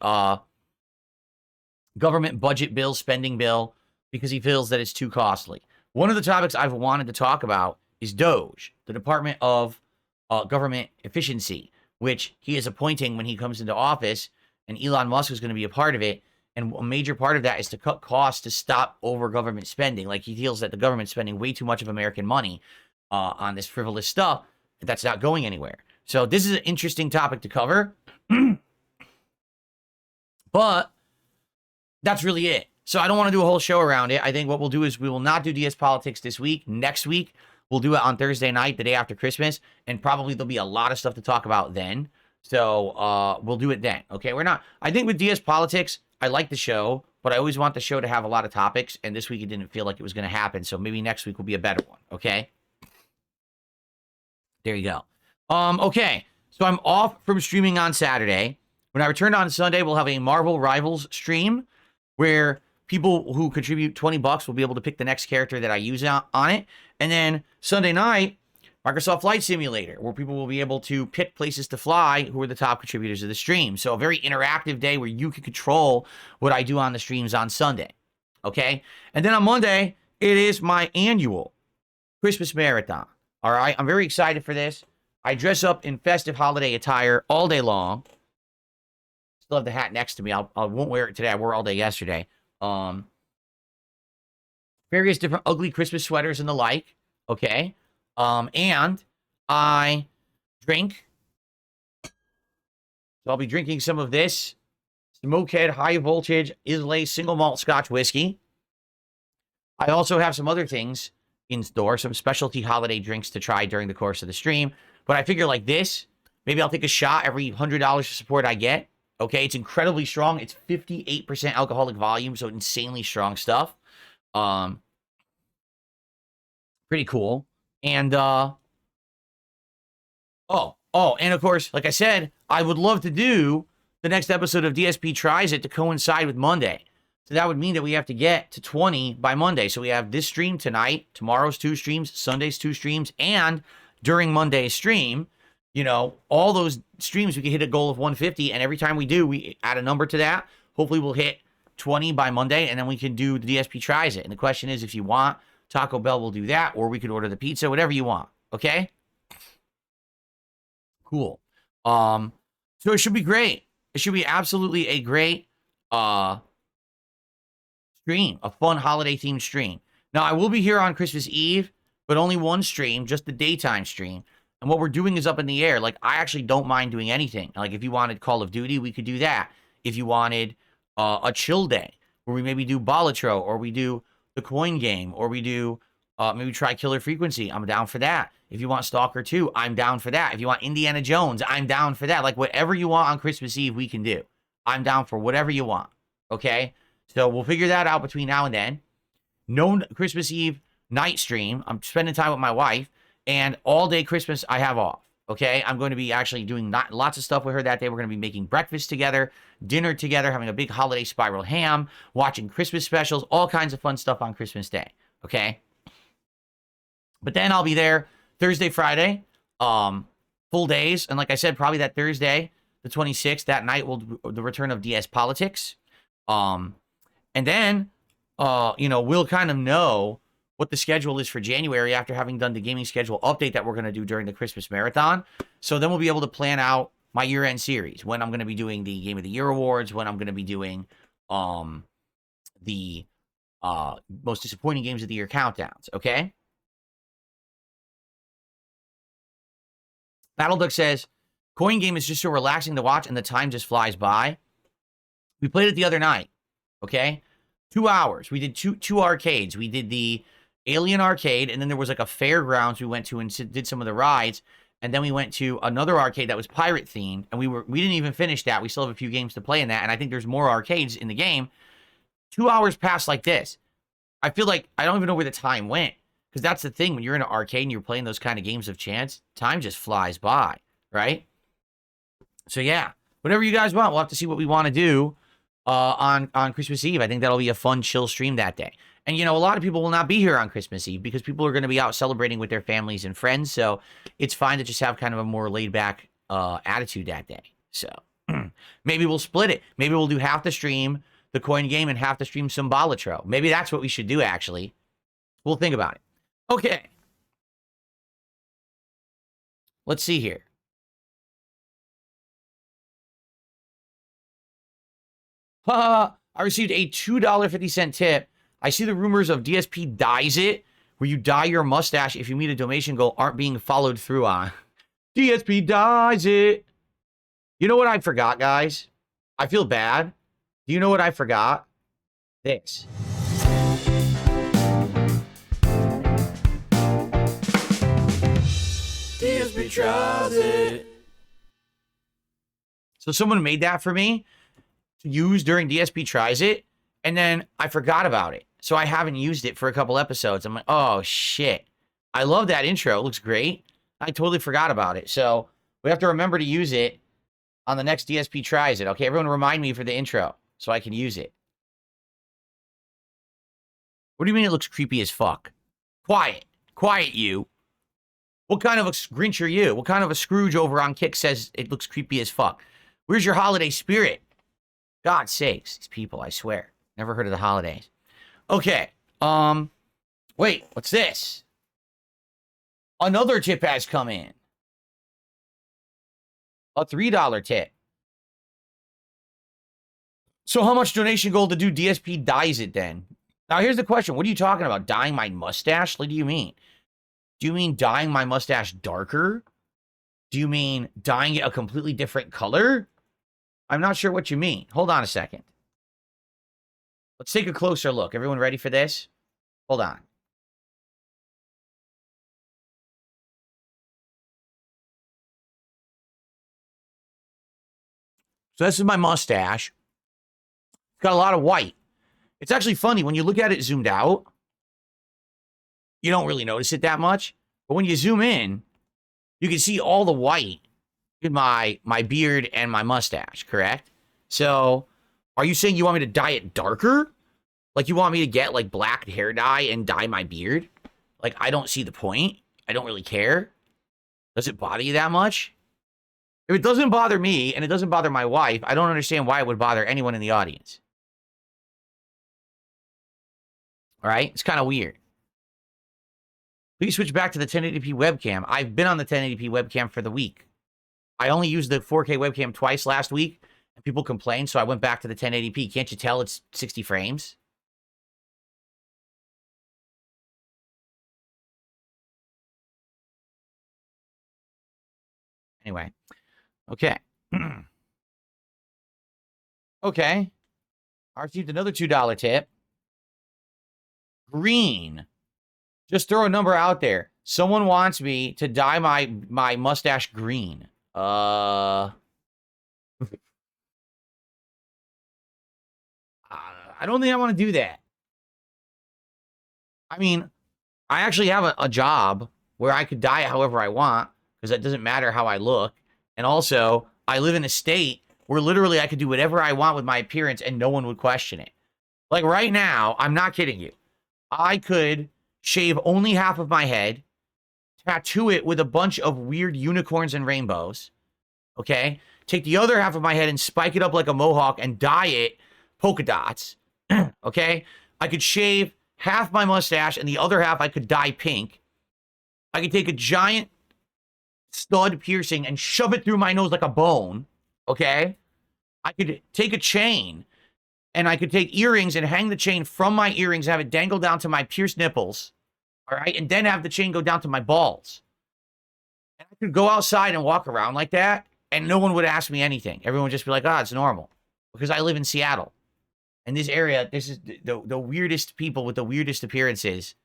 S1: government budget bill, spending bill, because he feels that it's too costly. One of the topics I've wanted to talk about is DOGE, the Department of Government Efficiency, which he is appointing when he comes into office, and Elon Musk is going to be a part of it. And a major part of that is to cut costs to stop over government spending. Like, he feels that the government's spending way too much of American money on this frivolous stuff that's not going anywhere. So this is an interesting topic to cover. But that's really it. So I don't want to do a whole show around it. I think what we'll do is we will not do DS Politics this week. Next week, we'll do it on Thursday night, the day after Christmas. And probably there'll be a lot of stuff to talk about then. So we'll do it then. Okay, I think with DS Politics, I like the show, but I always want the show to have a lot of topics. And this week it didn't feel like it was going to happen. So maybe next week will be a better one. Okay. There you go. Okay. So I'm off from streaming on Saturday. When I return on Sunday, we'll have a Marvel Rivals stream where people who contribute $20 will be able to pick the next character that I use on it. And then Sunday night, Microsoft Flight Simulator, where people will be able to pick places to fly who are the top contributors of the stream. So a very interactive day where you can control what I do on the streams on Sunday. Okay? And then on Monday, it is my annual Christmas Marathon. All right? I'm very excited for this. I dress up in festive holiday attire all day long. Still have the hat next to me. I won't wear it today. I wore it all day yesterday. Various different ugly Christmas sweaters and the like. Okay? And I drink. So I'll be drinking some of this Smokehead High Voltage Islay Single Malt Scotch Whiskey. I also have some other things in store, some specialty holiday drinks to try during the course of the stream. But I figure like this, maybe I'll take a shot every $100 of support I get. Okay, it's incredibly strong. It's 58% alcoholic volume, so insanely strong stuff. Pretty cool. And Oh, and of course, like I said, I would love to do the next episode of DSP Tries It to coincide with Monday. So that would mean that we have to get to 20 by Monday. So we have this stream tonight, tomorrow's 2 streams, Sunday's 2 streams, and during Monday's stream, all those streams, we can hit a goal of 150. And every time we do, we add a number to that. Hopefully we'll hit 20 by Monday, and then we can do the DSP Tries It. And the question is, if you want, Taco Bell will do that, or we could order the pizza, whatever you want. Okay? Cool. So it should be great. It should be absolutely a great stream, a fun holiday themed stream. Now I will be here on Christmas Eve, but only one stream, just the daytime stream. And what we're doing is up in the air. Like, I actually don't mind doing anything. Like, if you wanted Call of Duty, we could do that. If you wanted a chill day where we maybe do Balatro, or we do the coin game, or we do maybe try Killer Frequency, I'm down for that. If you want Stalker 2, I'm down for that. If you want Indiana Jones, I'm down for that. Like, whatever you want on Christmas Eve, we can do. I'm down for whatever you want, okay? So we'll figure that out between now and then. No Christmas Eve night stream. I'm spending time with my wife, and all day Christmas I have off, okay? I'm going to be actually doing lots of stuff with her that day. We're going to be making breakfast together, dinner together, having a big holiday spiral ham, watching Christmas specials, all kinds of fun stuff on Christmas Day, okay? But then I'll be there Thursday, Friday, full days. And like I said, probably that Thursday, the 26th, that night will the return of DS Politics. And then, we'll kind of know what the schedule is for January after having done the gaming schedule update that we're going to do during the Christmas marathon. So then we'll be able to plan out my year-end series, when I'm going to be doing the Game of the Year awards, when I'm going to be doing the most disappointing games of the year countdowns, okay? Battleduck says, coin game is just so relaxing to watch and the time just flies by. We played it the other night, okay? 2 hours. We did two arcades. We did the Alien Arcade, and then there was like a fairgrounds we went to and did some of the rides. And then we went to another arcade that was pirate themed, and we didn't even finish that. We still have a few games to play in that, and I think there's more arcades in the game. 2 hours passed like this. I feel like I don't even know where the time went. Because that's the thing, when you're in an arcade and you're playing those kind of games of chance, time just flies by, right? So yeah, whatever you guys want, we'll have to see what we want to do on Christmas Eve. I think that'll be a fun, chill stream that day. And, a lot of people will not be here on Christmas Eve because people are going to be out celebrating with their families and friends. So it's fine to just have kind of a more laid-back attitude that day. So maybe we'll split it. Maybe we'll do half the stream the coin game and half the stream some Balatro. Maybe that's what we should do, actually. We'll think about it. Okay. Let's see here. I received a $2.50 tip. I see the rumors of DSP Dies It, where you dye your mustache if you meet a donation goal, aren't being followed through on. DSP Dies It. You know what I forgot, guys? I feel bad. Do you know what I forgot? This.
S2: DSP Tries It.
S1: So someone made that for me to use during DSP Tries It, and then I forgot about it. So I haven't used it for a couple episodes. I'm like, oh, shit. I love that intro. It looks great. I totally forgot about it. So we have to remember to use it on the next DSP Tries It. Okay, everyone remind me for the intro so I can use it. What do you mean it looks creepy as fuck? Quiet. Quiet, you. What kind of a Grinch are you? What kind of a Scrooge over on Kick says it looks creepy as fuck? Where's your holiday spirit? God's sakes, these people, I swear. Never heard of the holidays. Okay. Wait, what's this? Another tip has come in. A $3 tip. So how much donation goal to do DSP Dies It then? Now here's the question. What are you talking about? Dyeing my mustache? What do you mean? Do you mean dyeing my mustache darker? Do you mean dyeing it a completely different color? I'm not sure what you mean. Hold on a second. Let's take a closer look. Everyone ready for this? Hold on. So this is my mustache. It's got a lot of white. It's actually funny. When you look at it zoomed out, you don't really notice it that much. But when you zoom in, you can see all the white in my beard and my mustache, correct? So, are you saying you want me to dye it darker? Like you want me to get like black hair dye and dye my beard? Like I don't see the point. I don't really care. Does it bother you that much? If it doesn't bother me and it doesn't bother my wife, I don't understand why it would bother anyone in the audience. All right? It's kind of weird. Please switch back to the 1080p webcam. I've been on the 1080p webcam for the week. I only used the 4K webcam twice last week, and people complained, so I went back to the 1080p. Can't you tell it's 60 frames? Anyway. Okay. Okay. I received another $2 tip. Green. Just throw a number out there. Someone wants me to dye my mustache green. I don't think I want to do that. I mean, I actually have a job where I could dye it however I want because it doesn't matter how I look. And also, I live in a state where literally I could do whatever I want with my appearance and no one would question it. Like right now, I'm not kidding you. I could shave only half of my head, tattoo it with a bunch of weird unicorns and rainbows, okay? Take the other half of my head and spike it up like a mohawk and dye it polka dots, okay? I could shave half my mustache and the other half I could dye pink. I could take a giant stud piercing and shove it through my nose like a bone, okay? I could take a chain and I could take earrings and hang the chain from my earrings and have it dangle down to my pierced nipples, all right? And then have the chain go down to my balls. And I could go outside and walk around like that, and no one would ask me anything. Everyone would just be like, it's normal. Because I live in Seattle. And this area, this is the weirdest people with the weirdest appearances.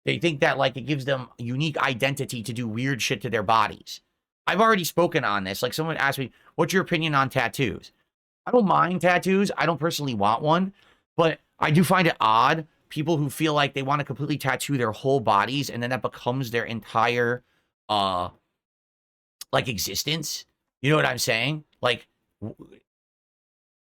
S1: They think that, like, it gives them a unique identity to do weird shit to their bodies. I've already spoken on this. Like, someone asked me, what's your opinion on tattoos? I don't mind tattoos. I don't personally want one. But I do find it odd, people who feel like they want to completely tattoo their whole bodies, and then that becomes their entire, like, existence. You know what I'm saying? Like,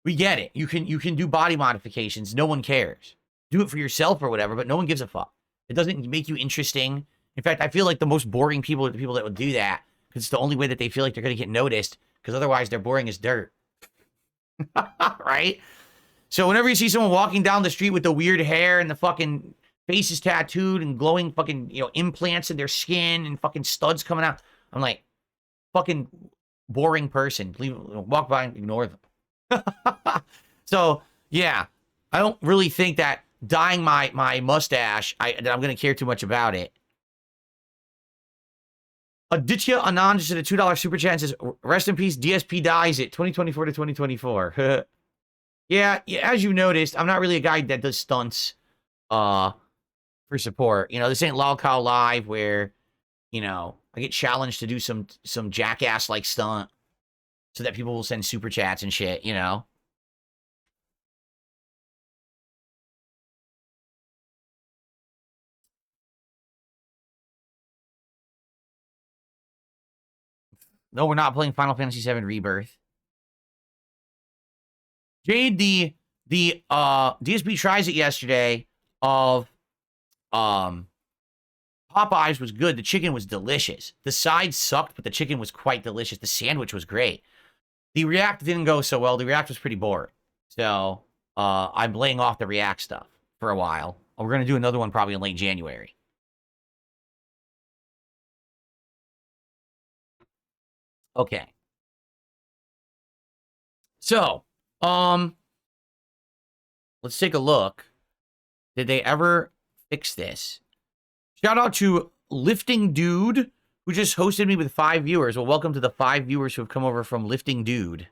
S1: we get it. You can do body modifications. No one cares. Do it for yourself or whatever, but no one gives a fuck. It doesn't make you interesting. In fact, I feel like the most boring people are the people that would do that because it's the only way that they feel like they're going to get noticed because otherwise they're boring as dirt. Right? So whenever you see someone walking down the street with the weird hair and the fucking face is tattooed and glowing fucking, implants in their skin and fucking studs coming out, I'm like, fucking boring person. Walk by and ignore them. So, yeah, I don't really think that dyeing my mustache, that I'm going to care too much about it. Aditya Anand just did a $2 super chat and says, rest in peace, DSP Dies It, 2024 to 2024. Yeah, as you noticed, I'm not really a guy that does stunts for support. This ain't Lol Cow Live where, I get challenged to do some jackass-like stunt so that people will send super chats and shit, No, we're not playing Final Fantasy VII Rebirth. Jade, the DSP tries it yesterday of Popeyes was good. The chicken was delicious. The sides sucked, but the chicken was quite delicious. The sandwich was great. The React didn't go so well. The React was pretty boring. So I'm laying off the React stuff for a while. We're going to do another one probably in late January. Okay. So, let's take a look. Did they ever fix this? Shout out to Lifting Dude, who just hosted me with 5 viewers. Well, welcome to the 5 viewers who have come over from Lifting Dude.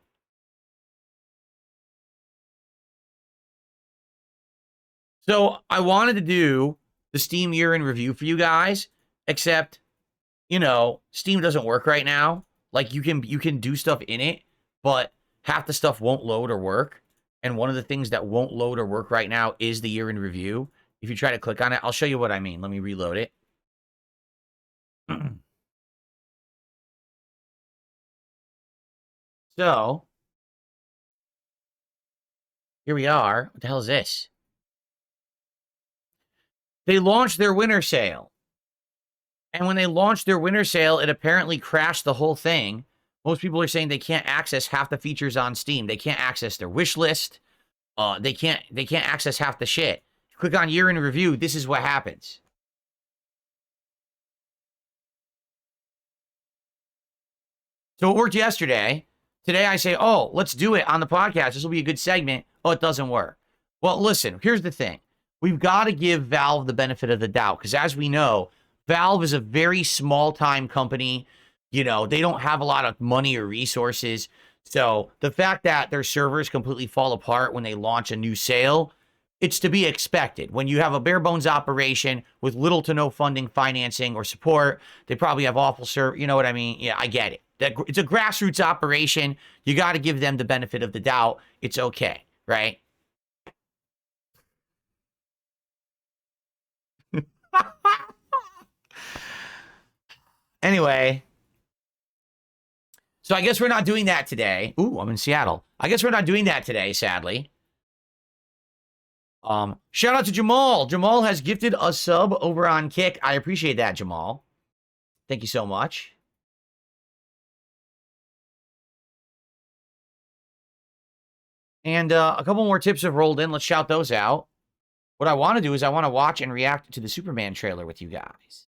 S1: So, I wanted to do the Steam year in review for you guys, except, Steam doesn't work right now. Like, you can do stuff in it, but half the stuff won't load or work. And one of the things that won't load or work right now is the year in review. If you try to click on it, I'll show you what I mean. Let me reload it. So, here we are. What the hell is this? They launched their winter sale. And when they launched their winter sale, it apparently crashed the whole thing. Most people are saying they can't access half the features on Steam. They can't access their wish list. They can't access half the shit. Click on year in review. This is what happens. So it worked yesterday. Today I say, oh, let's do it on the podcast. This will be a good segment. Oh, it doesn't work. Well, listen, here's the thing. We've got to give Valve the benefit of the doubt because as we know, Valve is a very small-time company. You know, they don't have a lot of money or resources. So the fact that their servers completely fall apart when they launch a new sale, it's to be expected. When you have a bare bones operation with little to no funding, financing, or support, they probably have awful server. You know what I mean? Yeah, I get it. It's a grassroots operation. You got to give them the benefit of the doubt. It's okay, right? Anyway, so I guess we're not doing that today. Ooh, I'm in Seattle. I guess we're not doing that today, sadly. Shout out to Jamal. Jamal has gifted a sub over on Kick. I appreciate that, Jamal. Thank you so much. And a couple more tips have rolled in. Let's shout those out. What I want to do is I want to watch and react to the Superman trailer with you guys.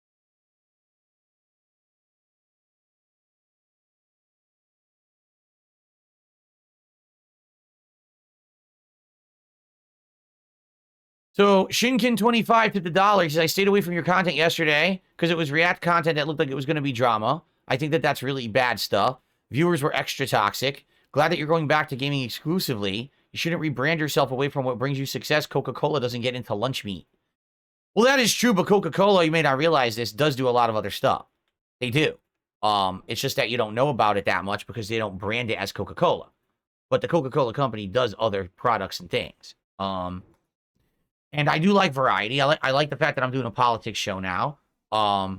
S1: So Shinkin25 to the dollar says, I stayed away from your content yesterday because it was react content that looked like it was going to be drama. I think that that's really bad stuff. Viewers were extra toxic. Glad that you're going back to gaming exclusively. You shouldn't rebrand yourself away from what brings you success. Coca-Cola doesn't get into lunch meat. Well, that is true, but Coca-Cola, you may not realize this, does do a lot of other stuff. They do. It's just that you don't know about it that much because they don't brand it as Coca-Cola. But the Coca-Cola company does other products and things. And I do like variety. I like the fact that I'm doing a politics show now. I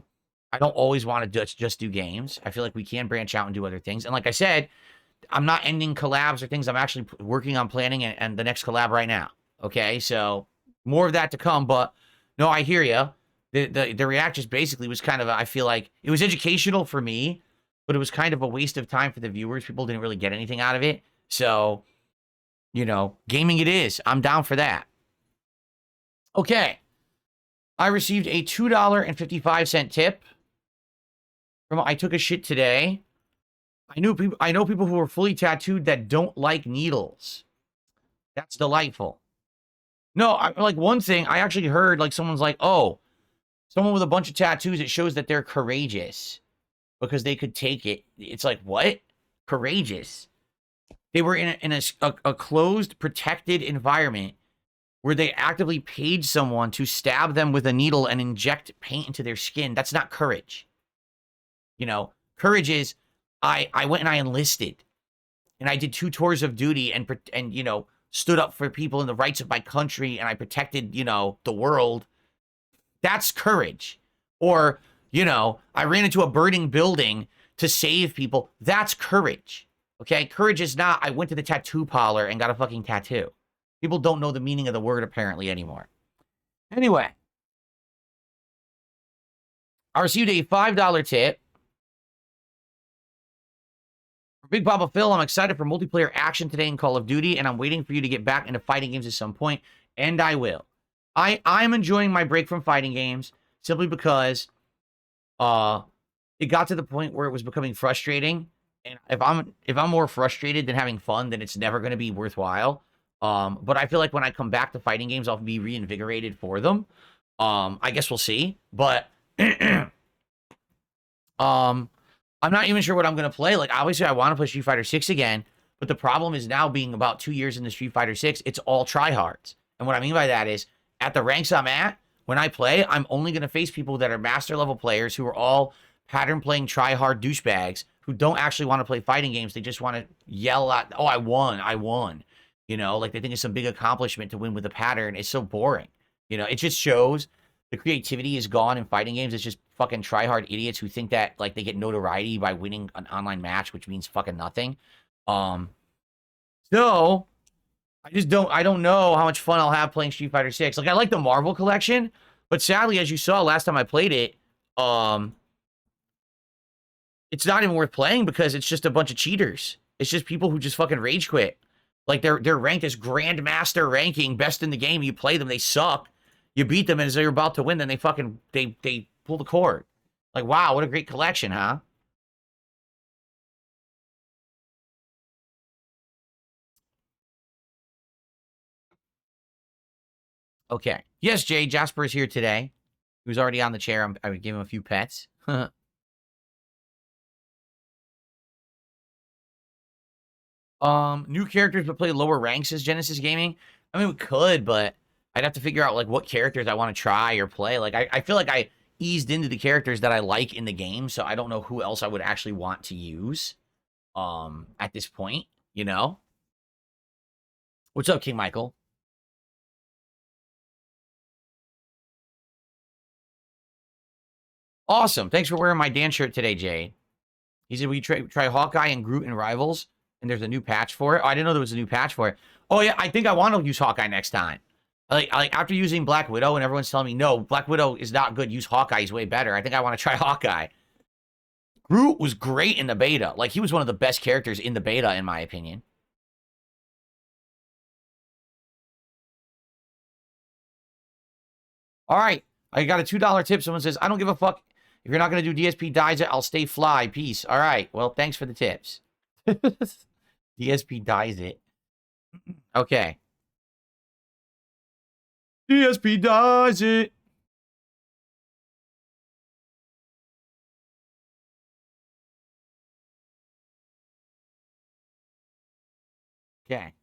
S1: don't always want to just do games. I feel like we can branch out and do other things. And like I said, I'm not ending collabs or things. I'm actually working on planning and the next collab right now. Okay, so more of that to come. But no, I hear you. The react just basically was kind of, I feel like it was educational for me, but it was kind of a waste of time for the viewers. People didn't really get anything out of it. So, you know, gaming it is. I'm down for that. Okay. I received a $2.55 tip from I took a shit today. I know people who are fully tattooed that don't like needles. That's delightful. No, like one thing I actually heard, like someone's like, oh, someone with a bunch of tattoos, it shows that they're courageous because they could take it. It's like, what? Courageous. They were in a closed, protected environment where they actively paid someone to stab them with a needle and inject paint into their skin. That's not courage. You know, courage is, I went and I enlisted. And I did 2 tours of duty and you know, stood up for people and the rights of my country, and I protected, you know, the world. That's courage. Or, you know, I ran into a burning building to save people. That's courage. Okay? Courage is not, I went to the tattoo parlor and got a fucking tattoo. People don't know the meaning of the word apparently anymore. Anyway. I received a $5 tip. For Big Papa Phil, I'm excited for multiplayer action today in Call of Duty, and I'm waiting for you to get back into fighting games at some point, and I will. I'm enjoying my break from fighting games simply because it got to the point where it was becoming frustrating. And if I'm more frustrated than having fun, then it's never going to be worthwhile. But I feel like when I come back to fighting games, I'll be reinvigorated for them. I guess we'll see. But I'm not even sure what I'm going to play. Like, obviously, I want to play Street Fighter 6 again. But the problem is now being about 2 years into Street Fighter 6, it's all tryhards. And what I mean by that is, at the ranks I'm at, when I play, I'm only going to face people that are master level players who are all pattern playing tryhard douchebags who don't actually want to play fighting games. They just want to yell at, oh, I won. You know, like they think it's some big accomplishment to win with a pattern. It's so boring. You know, it just shows the creativity is gone in fighting games. It's just fucking tryhard idiots who think that like they get notoriety by winning an online match, which means fucking nothing. Um, so I don't know how much fun I'll have playing Street Fighter 6. Like, I like the Marvel collection, but sadly, as you saw last time I played it, it's not even worth playing because it's just a bunch of cheaters. It's just people who just fucking rage quit. Like, they're ranked as Grandmaster ranking, best in the game. You play them, they suck. You beat them, and as they're about to win, then they fucking, they pull the cord. Like, wow, what a great collection, huh? Okay. Yes, Jade, Jasper is here today. He was already on the chair. I would give him a few pets. New characters but play lower ranks as Genesis Gaming. I mean, we could, but I'd have to figure out like what characters I want to try or play. Like, I feel like I eased into the characters that I like in the game, so I don't know who else I would actually want to use. At this point, you know. What's up, King Michael? Awesome. Thanks for wearing my dance shirt today, Jay. He said we try Hawkeye and Groot and Rivals, and there's a new patch for it. Oh, I didn't know there was a new patch for it. Oh yeah, I think I want to use Hawkeye next time. Like after using Black Widow, and everyone's telling me no, Black Widow is not good. Use Hawkeye; he's way better. I think I want to try Hawkeye. Groot was great in the beta. Like, he was one of the best characters in the beta, in my opinion. All right, I got a $2 tip. Someone says, I don't give a fuck. If you're not going to do DSP Dies It, I'll stay fly. Peace. All right. Well, thanks for the tips. DSP Dies It. Okay. DSP Dies It. Okay.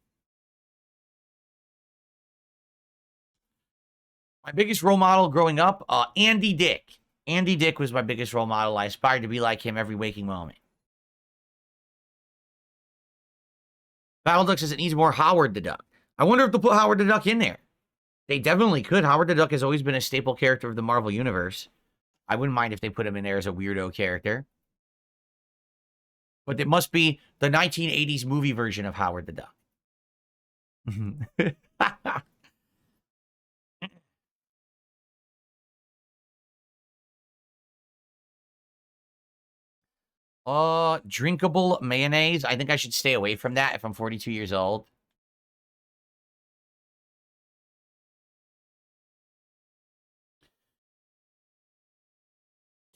S1: My biggest role model growing up, Andy Dick. Andy Dick was my biggest role model. I aspired to be like him every waking moment. Battle Duck says it needs more Howard the Duck. I wonder if they'll put Howard the Duck in there. They definitely could. Howard the Duck has always been a staple character of the Marvel Universe. I wouldn't mind if they put him in there as a weirdo character. But it must be the 1980s movie version of Howard the Duck. Drinkable mayonnaise. I think I should stay away from that if I'm 42 years old.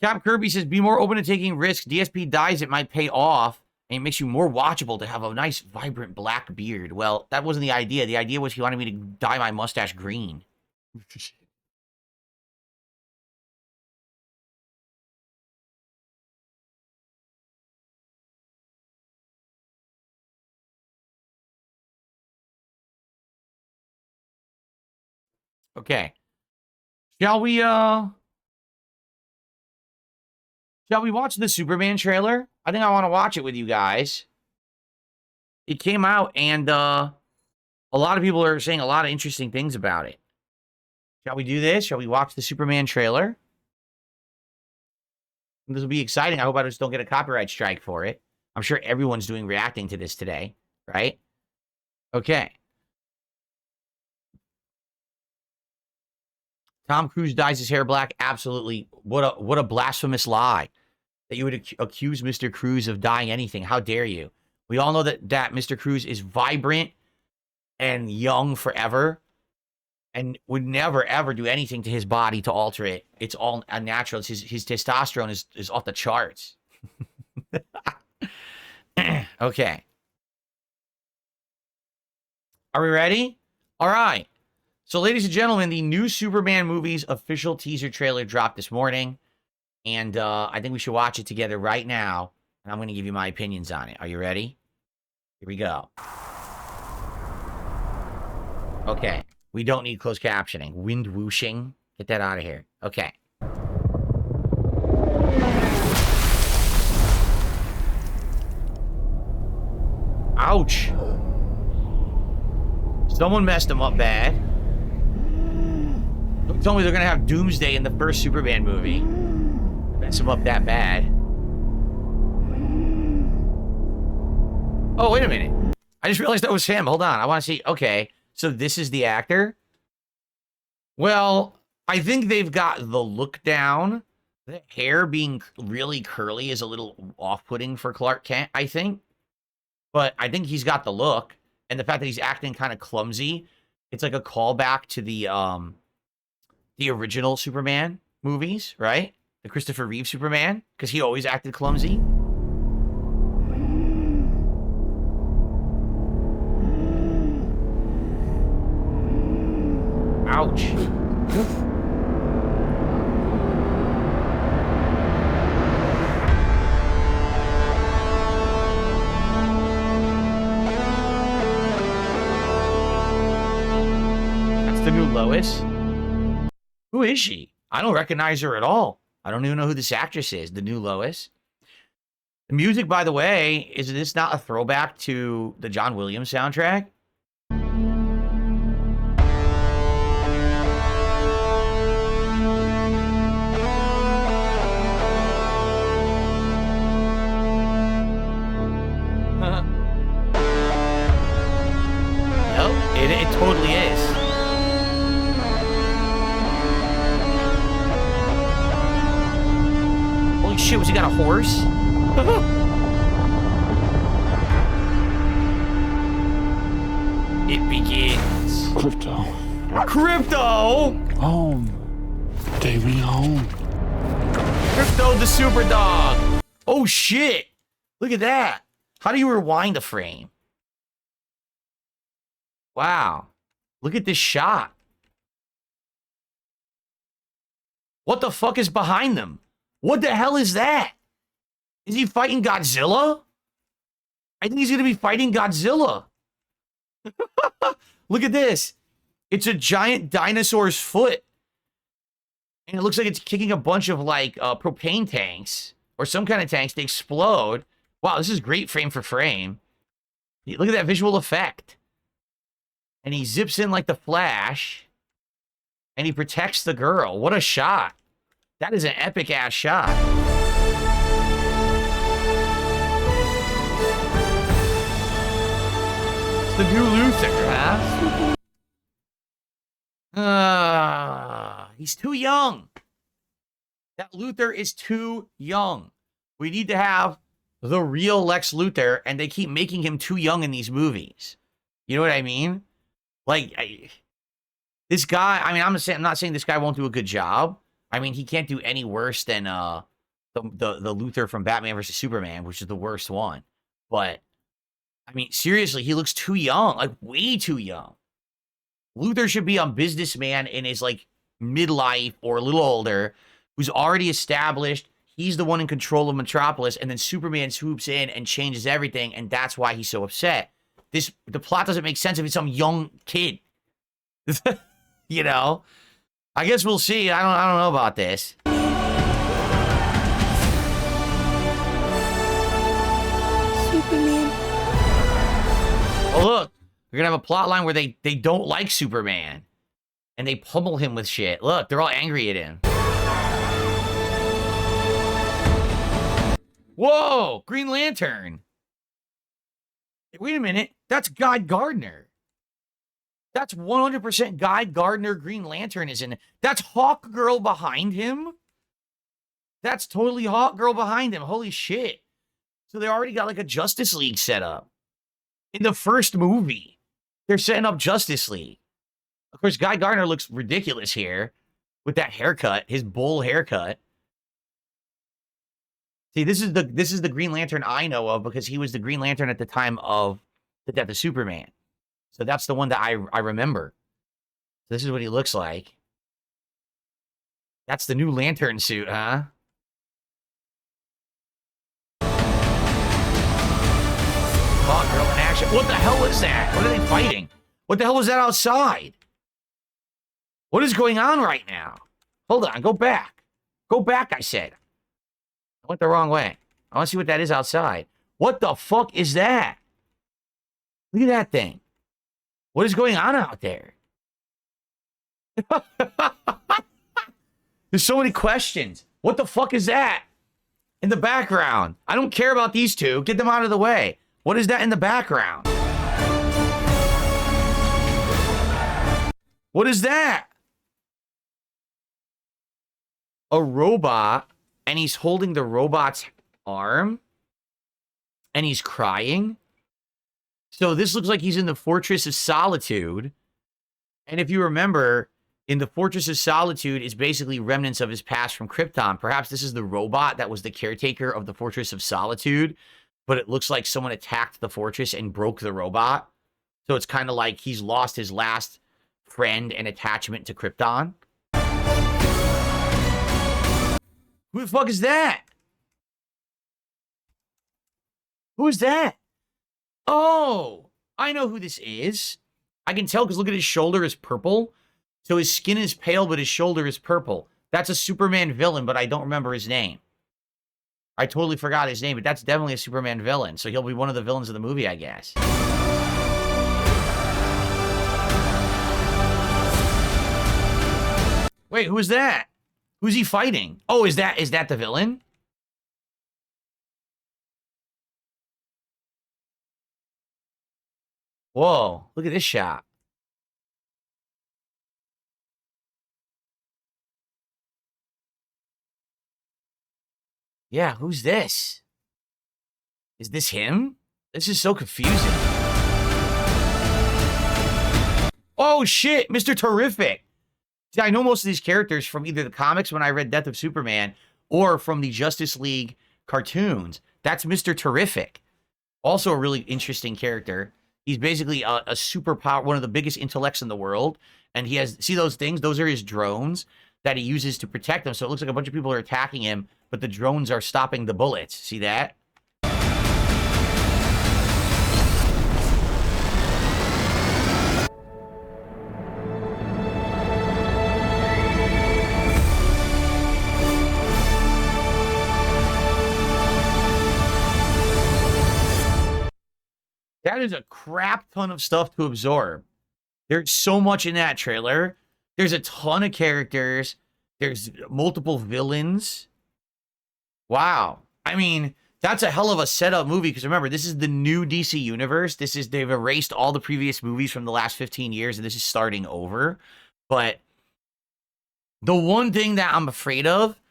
S1: Cap Kirby says, be more open to taking risks. DSP Dies It might pay off, and it makes you more watchable to have a nice, vibrant black beard. Well, that wasn't the idea. The idea was he wanted me to dye my mustache green. Okay. Shall we watch the Superman trailer? I think I want to watch it with you guys. It came out, and a lot of people are saying a lot of interesting things about it. Shall we do this? Shall we watch the Superman trailer? This will be exciting. I hope I just don't get a copyright strike for it. I'm sure everyone's reacting to this today, right? Okay. Tom Cruise dyes his hair black. Absolutely. What a blasphemous lie that you would accuse Mr. Cruise of dyeing anything. How dare you? We all know that Mr. Cruise is vibrant and young forever and would never, ever do anything to his body to alter it. It's all unnatural. It's his testosterone is off the charts. Okay. Are we ready? All right. So, ladies and gentlemen, the new Superman movie's official teaser trailer dropped this morning. And I think we should watch it together right now. And I'm going to give you my opinions on it. Are you ready? Here we go. Okay. We don't need closed captioning. Wind whooshing. Get that out of here. Okay. Ouch. Someone messed him up bad. Don't tell me they're going to have Doomsday in the first Superman movie. Mess him up that bad. Oh, wait a minute. I just realized that was him. Hold on. I want to see. Okay. So this is the actor? Well, I think they've got the look down. The hair being really curly is a little off-putting for Clark Kent, I think. But I think he's got the look. And the fact that he's acting kind of clumsy, it's like a callback to the original Superman movies, right? The Christopher Reeve Superman, because he always acted clumsy. Ouch. That's the new Lois. Who is she? I don't recognize her at all. I don't even know who this actress is, the new Lois. The music, by the way, is this not a throwback to the John Williams soundtrack? It totally is. Holy shit, was he got a horse? It begins. Crypto!
S2: Home. Take me home.
S1: Crypto the super dog. Oh shit. Look at that. How do you rewind a frame? Wow. Look at this shot. What the fuck is behind them? What the hell is that? Is he fighting Godzilla? I think he's going to be fighting Godzilla. Look at this. It's a giant dinosaur's foot. And it looks like it's kicking a bunch of, like, propane tanks. Or some kind of tanks. They explode. Wow, this is great frame for frame. Look at that visual effect. And he zips in like the Flash. And he protects the girl. What a shot. That is an epic-ass shot. It's the new Luther, huh? He's too young. That Luther is too young. We need to have the real Lex Luthor, and they keep making him too young in these movies. You know what I mean? Like, this guy, I mean, I'm not saying this guy won't do a good job. I mean, he can't do any worse than the Luthor from Batman vs. Superman, which is the worst one. But, I mean, seriously, he looks too young, like way too young. Luthor should be a businessman in his, like, midlife or a little older, who's already established. He's the one in control of Metropolis, and then Superman swoops in and changes everything, and that's why he's so upset. The plot doesn't make sense if it's some young kid. You know? I guess we'll see. I don't know about this.
S3: Superman.
S1: Oh, look. We're going to have a plot line where they don't like Superman. And they pummel him with shit. Look, they're all angry at him. Whoa! Green Lantern. Wait a minute. That's Guy Gardner. That's 100% Guy Gardner. Green Lantern is in it. That's Hawk Girl behind him. That's totally Hawk Girl behind him. Holy shit. So they already got like a Justice League set up. In the first movie, they're setting up Justice League. Of course, Guy Gardner looks ridiculous here with that haircut, his bull haircut. See, this is the Green Lantern I know of because he was the Green Lantern at the time of the death of Superman. So that's the one that I remember. So this is what he looks like. That's the new Lantern suit, huh? Hawk Girl in action. What the hell is that? What are they fighting? What the hell was that outside? What is going on right now? Hold on, go back. Go back, I said. I went the wrong way. I want to see what that is outside. What the fuck is that? Look at that thing. What is going on out there? There's so many questions. What the fuck is that in the background? I don't care about these two. Get them out of the way. What is that in the background? What is that? A robot, and he's holding the robot's arm, and he's crying. So this looks like he's in the Fortress of Solitude. And if you remember, in the Fortress of Solitude is basically remnants of his past from Krypton. Perhaps this is the robot that was the caretaker of the Fortress of Solitude, but it looks like someone attacked the fortress and broke the robot. So it's kind of like he's lost his last friend and attachment to Krypton. Who the fuck is that? Who is that? Oh, I know who this is. I can tell because look at his shoulder is purple. So his skin is pale, but his shoulder is purple. That's a Superman villain, but I don't remember his name. I totally forgot his name, but that's definitely a Superman villain. So he'll be one of the villains of the movie, I guess. Wait, who is that? Who's he fighting? Oh, is that the villain? Whoa, look at this shot. Yeah, who's this? Is this him? This is so confusing. Oh, shit, Mr. Terrific. See, I know most of these characters from either the comics when I read Death of Superman or from the Justice League cartoons. That's Mr. Terrific. Also a really interesting character. He's basically a superpower, one of the biggest intellects in the world. And he has, see those things? Those are his drones that he uses to protect them. So it looks like a bunch of people are attacking him, but the drones are stopping the bullets. See that? That is a crap ton of stuff to absorb. There's so much in that trailer. There's a ton of characters. There's multiple villains. Wow. I mean, that's a hell of a setup movie because remember, this is the new DC universe. They've erased all the previous movies from the last 15 years and this is starting over. But the one thing that I'm afraid of,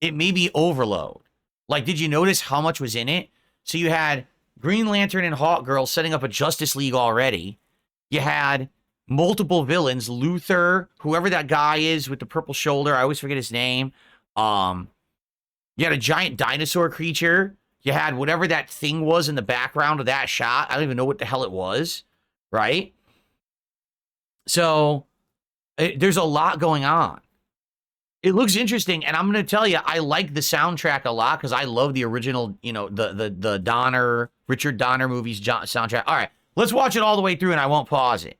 S1: it may be overload. Like, did you notice how much was in it? So you had Green Lantern and Hawkgirl setting up a Justice League already. You had multiple villains, Luthor, whoever that guy is with the purple shoulder. I always forget his name. You had a giant dinosaur creature. You had whatever that thing was in the background of that shot. I don't even know what the hell it was, right? So there's a lot going on. It looks interesting, and I'm going to tell you, I like the soundtrack a lot because I love the original, you know, the Donner, Richard Donner movies soundtrack. All right, let's watch it all the way through, and I won't pause it.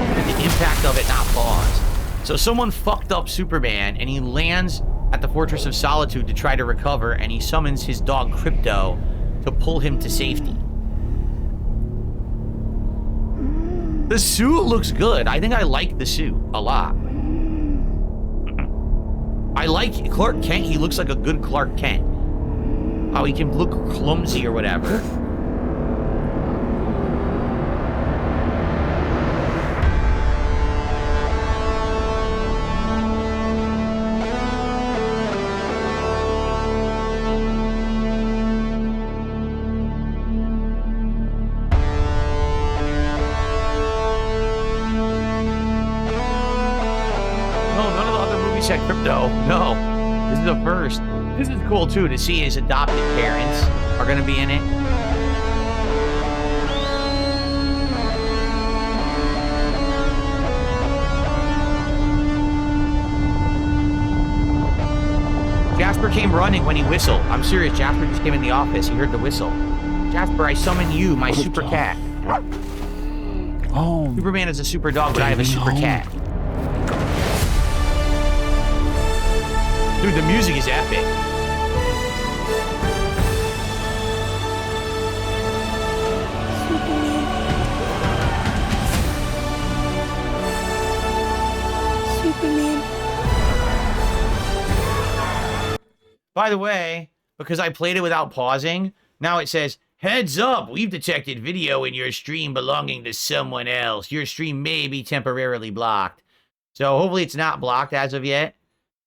S1: The impact of it, not pause. So someone fucked up Superman, and he lands at the Fortress of Solitude to try to recover, and he summons his dog Crypto to pull him to safety. The suit looks good. I think I like the suit a lot. I like Clark Kent. He looks like a good Clark Kent. How he can look clumsy or whatever. Said Crypto. No, this is the first. This is cool too to see his adopted parents are going to be in it. Jasper came running when he whistled. I'm serious. Jasper just came in the office. He heard the whistle. Jasper, I summon you, my super cat.
S2: Oh,
S1: Superman is a super dog, but I have a super cat. Dude, the music is epic.
S3: Superman.
S1: by the way, because I played it without pausing, now it says, heads up, we've detected video in your stream belonging to someone else. Your stream may be temporarily blocked. So hopefully it's not blocked as of yet.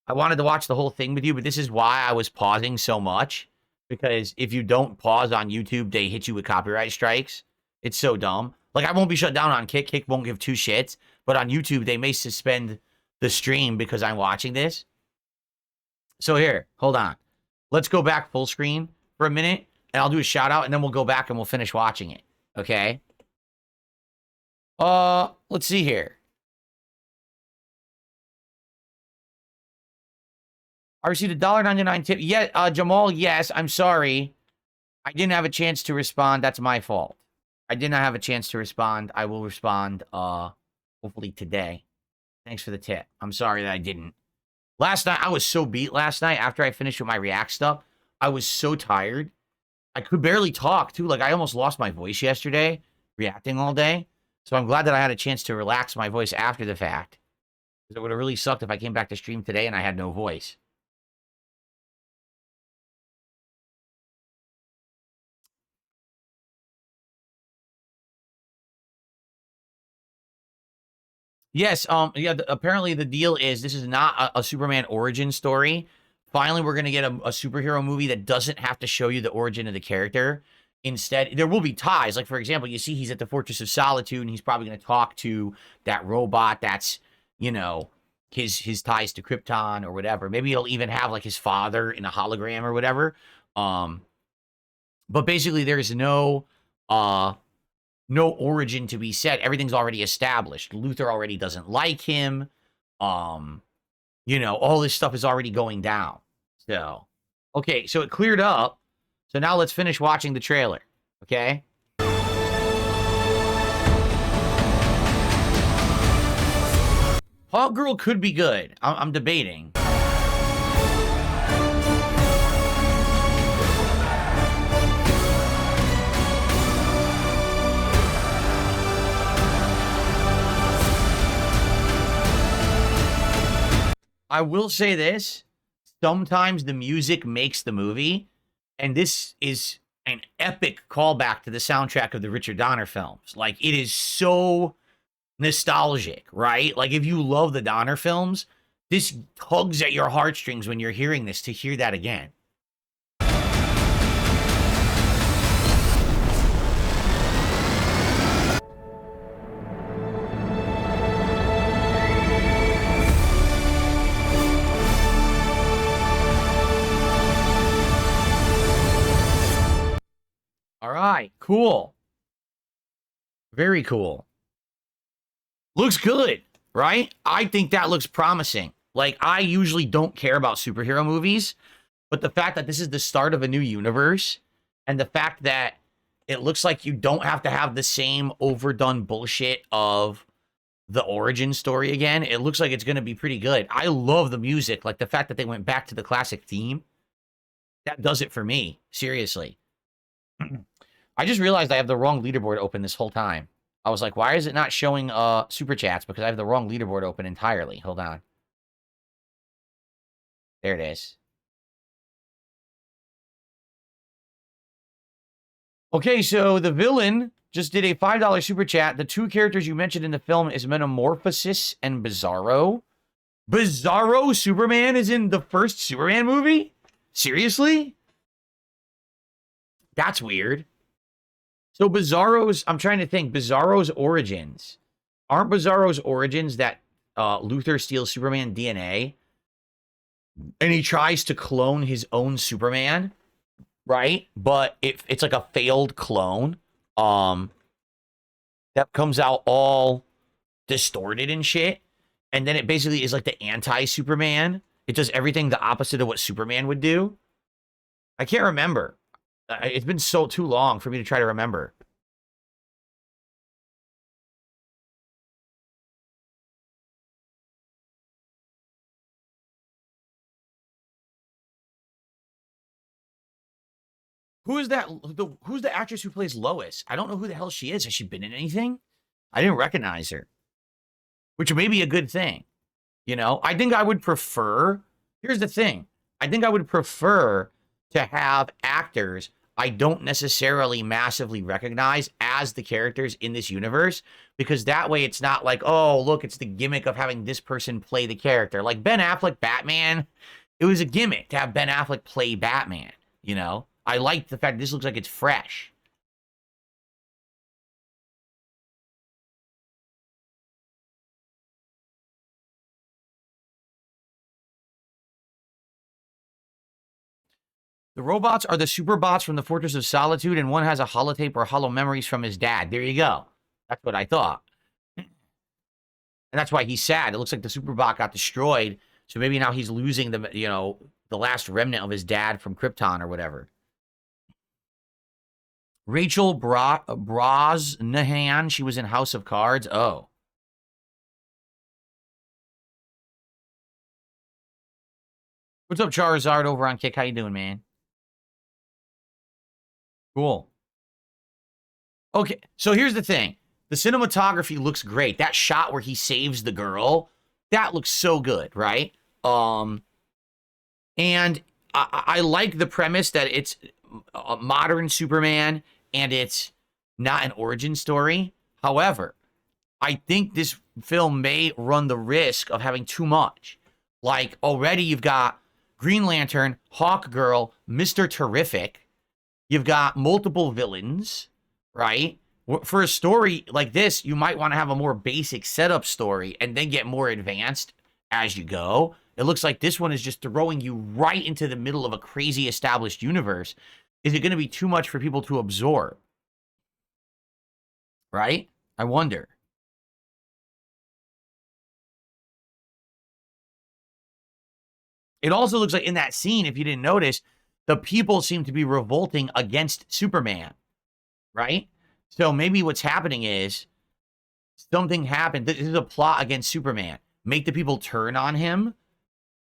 S1: I wanted to watch the whole thing with you, but this is why I was pausing so much. Because if you don't pause on YouTube, they hit you with copyright strikes. It's so dumb. Like, I won't be shut down on Kick. Kick won't give two shits. But on YouTube, they may suspend the stream because I'm watching this. So here, hold on. Let's go back full screen for a minute. And I'll do a shout out, and then we'll go back and we'll finish watching it. Okay? Let's see here. I received a $1.99 tip. Yeah, Jamal, yes, I'm sorry. I didn't have a chance to respond. That's my fault. I did not have a chance to respond. I will respond, hopefully today. Thanks for the tip. I'm sorry that I didn't. Last night, I was so beat last night after I finished with my React stuff. I was so tired. I could barely talk, too. Like, I almost lost my voice yesterday, reacting all day. So I'm glad that I had a chance to relax my voice after the fact. Because it would have really sucked if I came back to stream today and I had no voice. Yes, apparently the deal is this is not a Superman origin story. Finally, we're going to get a superhero movie that doesn't have to show you the origin of the character. Instead, there will be ties. Like, for example, you see he's at the Fortress of Solitude, and he's probably going to talk to that robot that's, you know, his ties to Krypton or whatever. Maybe he'll even have, like, his father in a hologram or whatever. But basically, there's no origin to be set. Everything's already established. Luthor already doesn't like him. You know, all this stuff is already going down. So, okay, so it cleared up. So now let's finish watching the trailer. Okay? Hawk Girl could be good. I'm debating. I will say this. Sometimes the music makes the movie. And this is an epic callback to the soundtrack of the Richard Donner films. Like, it is so nostalgic, right? Like, if you love the Donner films, this tugs at your heartstrings when you're hearing this to hear that again. All right, cool. Very cool. Looks good, right? I think that looks promising. Like, I usually don't care about superhero movies, but the fact that this is the start of a new universe, and the fact that it looks like you don't have to have the same overdone bullshit of the origin story again, it looks like it's going to be pretty good. I love the music. Like, the fact that they went back to the classic theme, that does it for me. Seriously. I just realized I have the wrong leaderboard open this whole time. I was like, why is it not showing super chats? Because I have the wrong leaderboard open entirely. Hold on. There it is. Okay, so the villain just did a $5 super chat. The two characters you mentioned in the film is Metamorphosis and Bizarro. Bizarro Superman is in the first Superman movie? Seriously? That's weird. So Bizarro's, I'm trying to think, Bizarro's origins. Aren't Bizarro's origins that Luthor steals Superman DNA? And he tries to clone his own Superman, right? But it's like a failed clone. That comes out all distorted and shit. And then it basically is like the anti-Superman. It does everything the opposite of what Superman would do. I can't remember. It's been too long for me to try to remember. Who is that? Who's the actress who plays Lois? I don't know who the hell she is. Has she been in anything? I didn't recognize her. Which may be a good thing. You know, I think I would prefer... Here's the thing. I think I would prefer to have actors I don't necessarily massively recognize as the characters in this universe, because that way it's not like, oh, look, it's the gimmick of having this person play the character. Like Ben Affleck Batman, it was a gimmick to have Ben Affleck play Batman, you know? I like the fact this looks like it's fresh. The robots are the super bots from the Fortress of Solitude, and one has a holotape or hollow memories from his dad. There you go. That's what I thought. And that's why he's sad. It looks like the super bot got destroyed, so maybe now he's losing the, you know, the last remnant of his dad from Krypton or whatever. Rachel Brosnahan, she was in House of Cards. Oh. What's up, Charizard, over on Kick? How you doing, man? Cool. Okay, so here's the thing. The cinematography looks great. That shot where he saves the girl, that looks so good, right? And I like the premise that it's a modern Superman and it's not an origin story. However, I think this film may run the risk of having too much. Like, already you've got Green Lantern, Hawkgirl, Mr. Terrific. You've got multiple villains, right? For a story like this, you might want to have a more basic setup story and then get more advanced as you go. It looks like this one is just throwing you right into the middle of a crazy established universe. Is it going to be too much for people to absorb? Right? I wonder. It also looks like in that scene, if you didn't notice, the people seem to be revolting against Superman, right? So maybe what's happening is something happened. This is a plot against Superman. Make the people turn on him.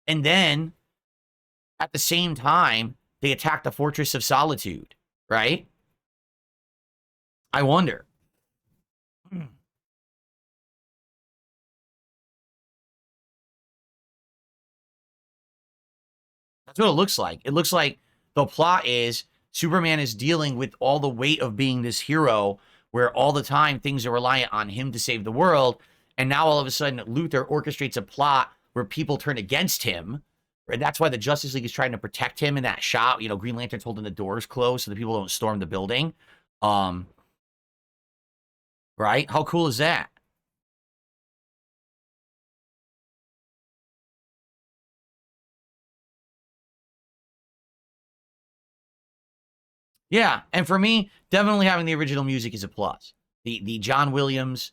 S1: And then at the same time, they attack the Fortress of Solitude, right? I wonder. That's what it looks like. It looks like the plot is Superman is dealing with all the weight of being this hero where all the time things are reliant on him to save the world. And now all of a sudden, Luthor orchestrates a plot where people turn against him. And that's why the Justice League is trying to protect him in that shot. You know, Green Lantern's holding the doors closed so the people don't storm the building. Right? How cool is that? Yeah, and for me, definitely having the original music is a plus. The John Williams,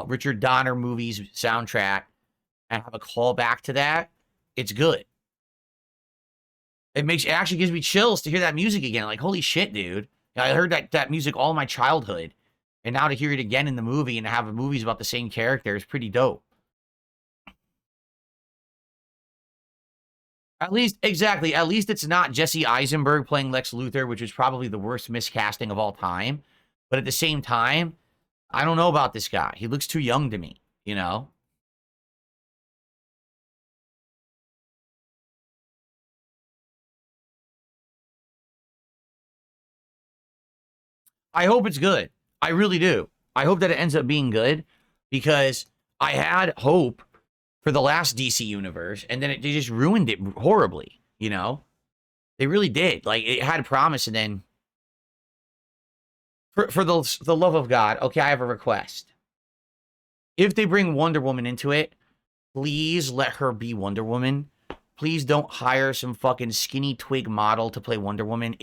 S1: Richard Donner movies soundtrack, and have a callback to that, it's good. It actually gives me chills to hear that music again. Like, holy shit, dude. I heard that music all my childhood. And now to hear it again in the movie and to have movies about the same character is pretty dope. At least, exactly. At least it's not Jesse Eisenberg playing Lex Luthor, which is probably the worst miscasting of all time. But at the same time, I don't know about this guy. He looks too young to me, you know? I hope it's good. I really do. I hope that it ends up being good because I had hope for the last DC universe and then they just ruined it horribly, you know? They really did. Like, it had promise and then for the love of God, okay, I have a request. If they bring Wonder Woman into it, please let her be Wonder Woman. Please don't hire some fucking skinny twig model to play Wonder Woman.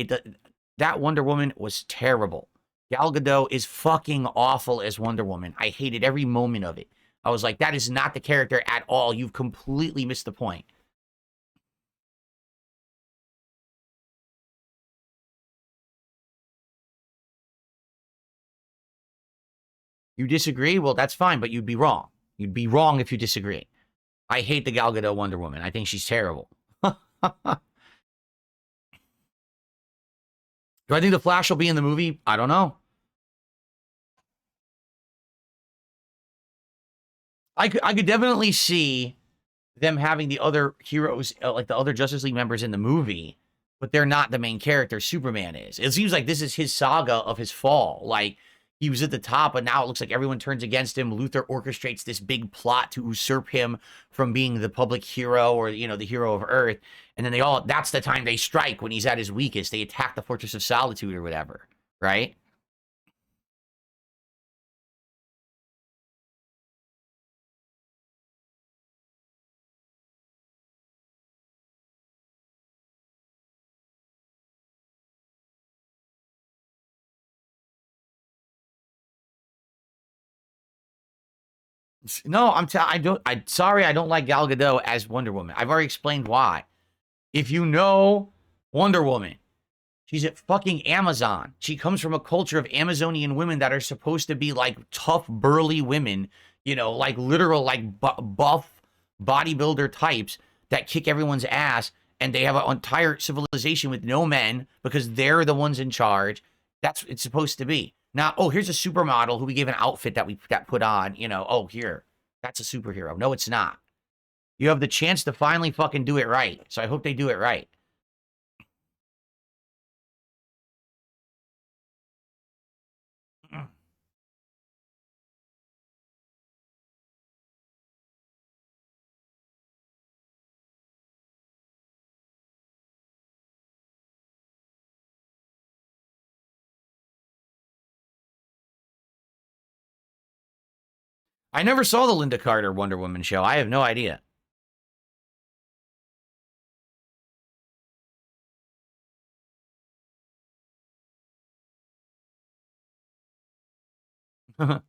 S1: That Wonder Woman was terrible. Gal Gadot is fucking awful as Wonder Woman. I hated every moment of it. I was like, that is not the character at all. You've completely missed the point. You disagree? Well, that's fine, but you'd be wrong. You'd be wrong if you disagree. I hate the Gal Gadot Wonder Woman. I think she's terrible. Do I think the Flash will be in the movie? I don't know. I could definitely see them having the other heroes, like the other Justice League members in the movie, but they're not the main character. Superman is. It seems like this is his saga of his fall. Like, he was at the top, but now it looks like everyone turns against him. Luthor orchestrates this big plot to usurp him from being the public hero or, you know, the hero of Earth. And then that's the time they strike when he's at his weakest. They attack the Fortress of Solitude or whatever, right? No, sorry, I don't like Gal Gadot as Wonder Woman. I've already explained why. If you know Wonder Woman, she's at fucking Amazon. She comes from a culture of Amazonian women that are supposed to be like tough, burly women, you know, like literal, like buff bodybuilder types that kick everyone's ass. And they have an entire civilization with no men because they're the ones in charge. That's what it's supposed to be. Now, oh, here's a supermodel who we gave an outfit that we got put on, you know, oh, here, that's a superhero. No, it's not. You have the chance to finally fucking do it right. So I hope they do it right. I never saw the Linda Carter Wonder Woman show. I have no idea. Well,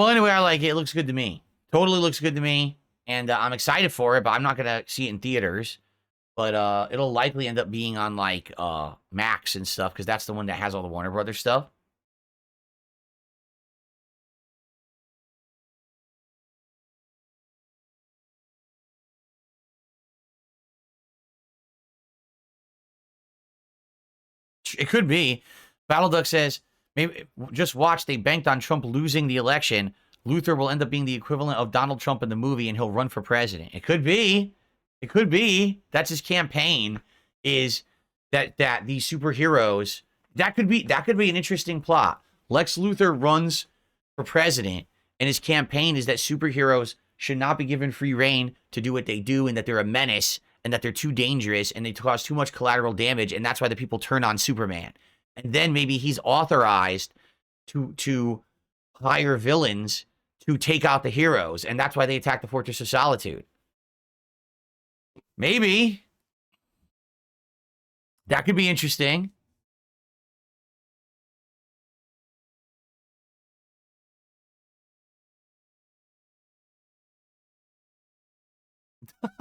S1: anyway, I like it. It looks good to me. Totally looks good to me. And I'm excited for it, but I'm not going to see it in theaters. But it'll likely end up being on, like, Max and stuff, because that's the one that has all the Warner Brothers stuff. It could be. Battleduck says, maybe just watch. They banked on Trump losing the election. Luthor will end up being the equivalent of Donald Trump in the movie, and he'll run for president. It could be. It could be. That's his campaign. Is that these superheroes? That could be an interesting plot. Lex Luthor runs for president, and his campaign is that superheroes should not be given free reign to do what they do, and that they're a menace, and that they're too dangerous, and they cause too much collateral damage, and that's why the people turn on Superman. And then maybe he's authorized to hire villains to take out the heroes, and that's why they attack the Fortress of Solitude. Maybe. That could be interesting.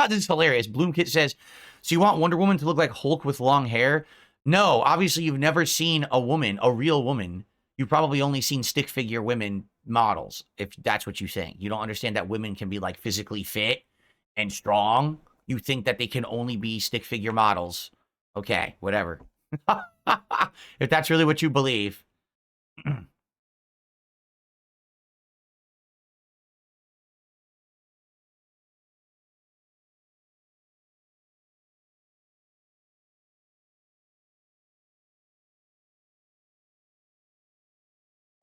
S1: This is hilarious. Bloomkit says, so you want Wonder Woman to look like Hulk with long hair? No, obviously you've never seen a woman, a real woman. You've probably only seen stick figure women models, if that's what you think. You don't understand that women can be, like, physically fit and strong. You think that they can only be stick figure models. Okay, whatever. If that's really what you believe.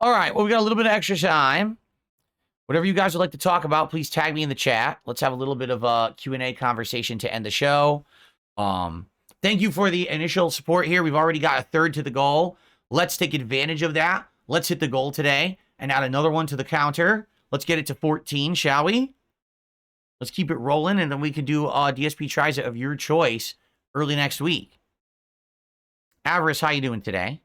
S1: All right, well, we got a little bit of extra time. Whatever you guys would like to talk about, please tag me in the chat. Let's have a little bit of a Q&A conversation to end the show. Thank you for the initial support here. We've already got a third to the goal. Let's take advantage of that. Let's hit the goal today and add another one to the counter. Let's get it to 14, shall we? Let's keep it rolling, and then we can do DSP Tries It of your choice early next week. Avarice, how you doing today?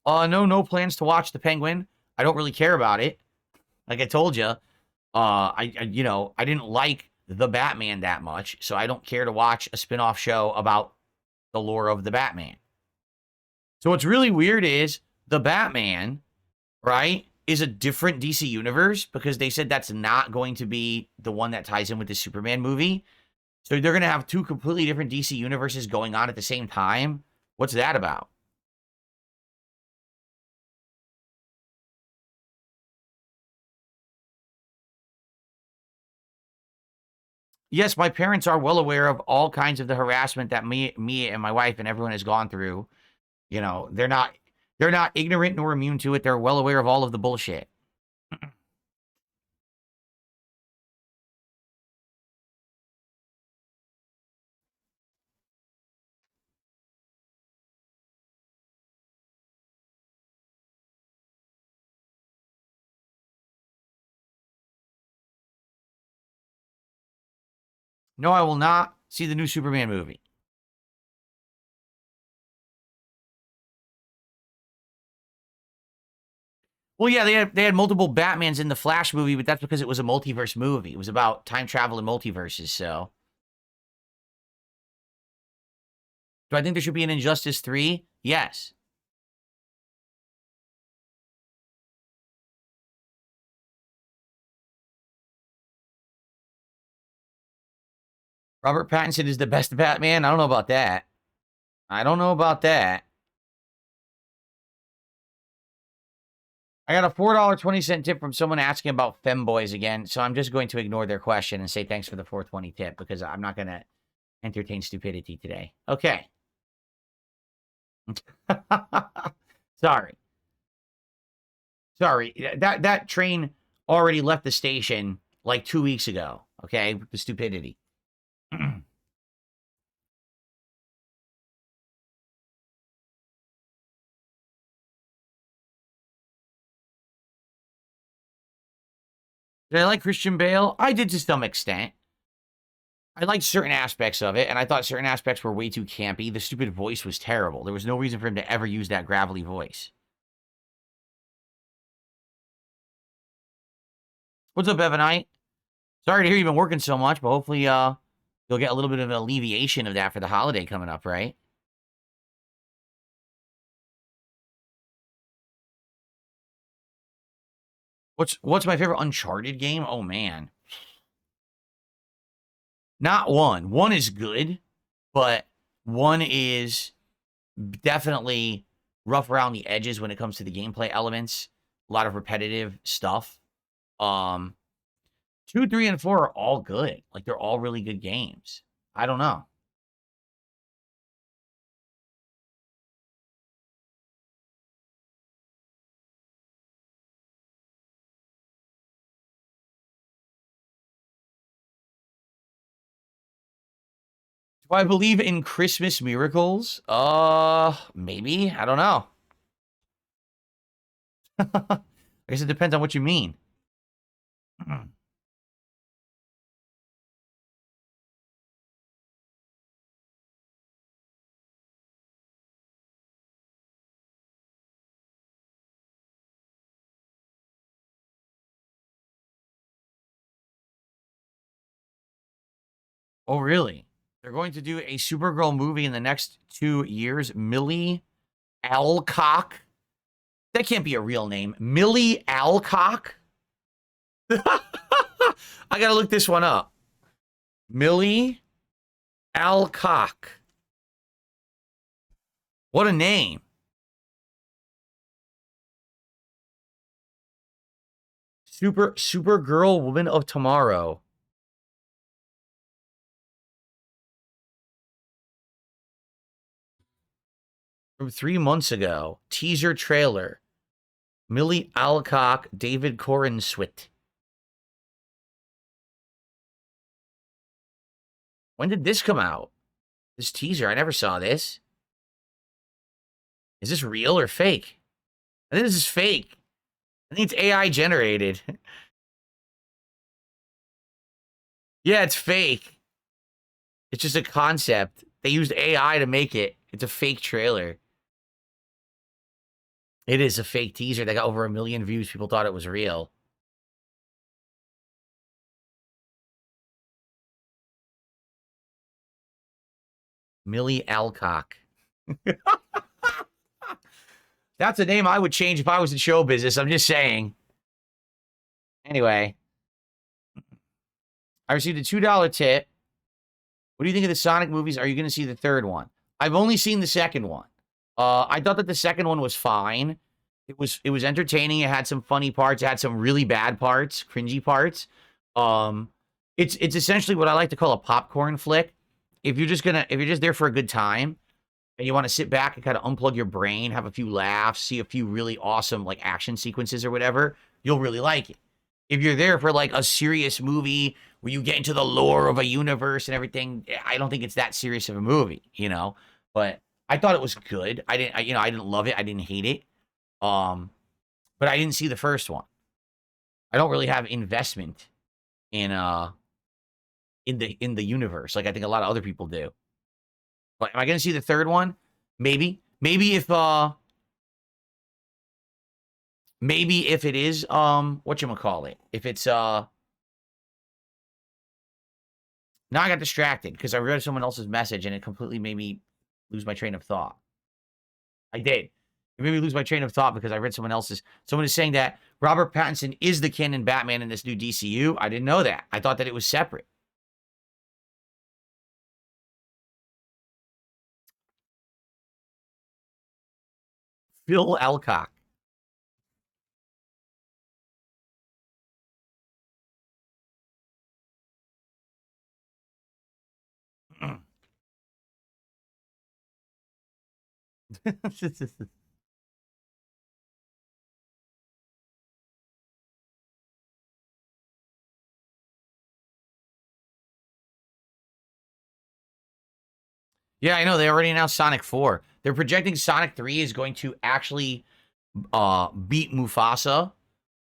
S1: No plans to watch The Penguin. I don't really care about it. Like I told you, I didn't like The Batman that much, so I don't care to watch a spin-off show about the lore of the Batman. So what's really weird is the Batman, right, is a different DC universe because they said that's not going to be the one that ties in with the Superman movie. So they're going to have two completely different DC universes going on at the same time. What's that about? Yes, my parents are well aware of all kinds of the harassment that me and my wife and everyone has gone through. You know, they're not ignorant nor immune to it. They're well aware of all of the bullshit. No, I will not see the new Superman movie. Well, yeah, they had multiple Batmans in the Flash movie, but that's because it was a multiverse movie. It was about time travel and multiverses. So, do I think there should be an Injustice 3? Yes. Robert Pattinson is the best Batman. I don't know about that. I don't know about that. I got a $4.20 tip from someone asking about femboys again, so I'm just going to ignore their question and say thanks for the 420 tip because I'm not going to entertain stupidity today. Okay. Sorry. Sorry. That train already left the station like 2 weeks ago. Okay, the stupidity. Did I like Christian Bale? I did to some extent. I liked certain aspects of it, and I thought certain aspects were way too campy. The stupid voice was terrible. There was no reason for him to ever use that gravelly voice. What's up, Evanite? Sorry to hear you've been working so much, but hopefully you'll get a little bit of an alleviation of that for the holiday coming up, right? What's my favorite Uncharted game? Oh man. Not one. One is good, but one is definitely rough around the edges when it comes to the gameplay elements. A lot of repetitive stuff. Um, 2, 3, and 4 are all good. Like they're all really good games. I don't know. Do I believe in Christmas miracles? Maybe. I don't know. I guess it depends on what you mean. Oh, really? They're going to do a Supergirl movie in the next 2 years. Millie Alcock? That can't be a real name. Millie Alcock? I gotta look this one up. Millie Alcock. What a name. Supergirl Woman of Tomorrow. From 3 months ago. Teaser trailer. Millie Alcock, David Corenswit. When did this come out? This teaser, I never saw this. Is this real or fake? I think this is fake. I think it's AI generated. Yeah, it's fake. It's just a concept. They used AI to make it. It's a fake trailer. It is a fake teaser that got over 1 million views. People thought it was real. Millie Alcock. That's a name I would change if I was in show business. I'm just saying. Anyway. I received a $2 tip. What do you think of the Sonic movies? Are you going to see the third one? I've only seen the second one. I thought that the second one was fine. It was entertaining. It had some funny parts. It had some really bad parts, cringy parts. It's essentially what I like to call a popcorn flick. If you're just there for a good time and you want to sit back and kind of unplug your brain, have a few laughs, see a few really awesome like action sequences or whatever, you'll really like it. If you're there for like a serious movie where you get into the lore of a universe and everything, I don't think it's that serious of a movie, you know. But I thought it was good. I didn't love it. I didn't hate it. But I didn't see the first one. I don't really have investment in the universe like I think a lot of other people do. But am I gonna see the third one? Maybe. Maybe if it is whatchamacallit. If it's now I got distracted because I read someone else's message and it completely made me lose my train of thought. I did. It made me lose my train of thought because I read someone else's. Someone is saying that Robert Pattinson is the canon Batman in this new DCU. I didn't know that. I thought that it was separate. Phil Alcock. Yeah, I know. They already announced Sonic 4. They're projecting Sonic 3 is going to actually beat Mufasa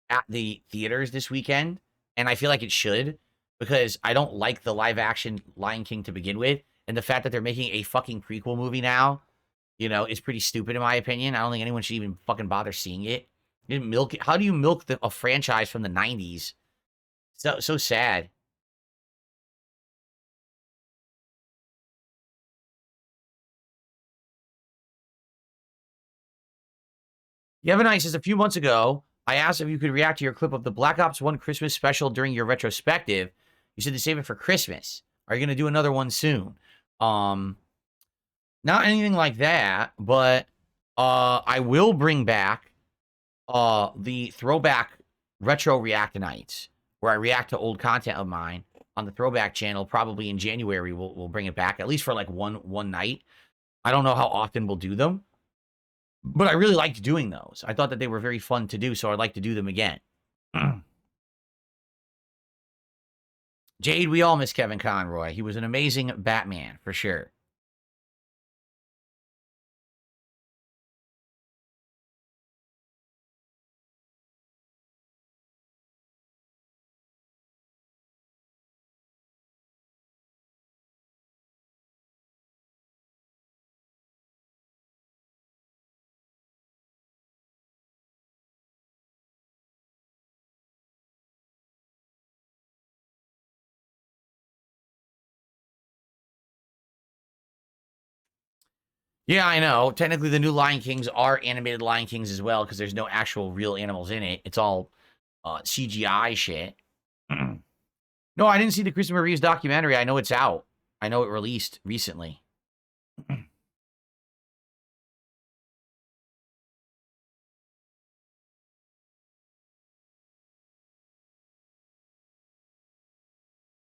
S1: at the theaters this weekend. And I feel like it should because I don't like the live action Lion King to begin with. And the fact that they're making a fucking prequel movie now, you know, is pretty stupid in my opinion. I don't think anyone should even fucking bother seeing it. You didn't milk it. How do you milk a franchise from the 90s? So sad. Yevonite says, a few months ago, I asked if you could react to your clip of the Black Ops 1 Christmas special during your retrospective. You said to save it for Christmas. Are you going to do another one soon? Not anything like that, but I will bring back the throwback retro react nights where I react to old content of mine on the throwback channel. Probably in January, we'll bring it back, at least for like one night. I don't know how often we'll do them. But I really liked doing those. I thought that they were very fun to do, so I'd like to do them again. Jade, we all miss Kevin Conroy. He was an amazing Batman, for sure. Yeah, I know. Technically, the new Lion Kings are animated Lion Kings as well, because there's no actual real animals in it. It's all CGI shit. No, I didn't see the Christopher Reeves documentary. I know it's out. I know it released recently. It's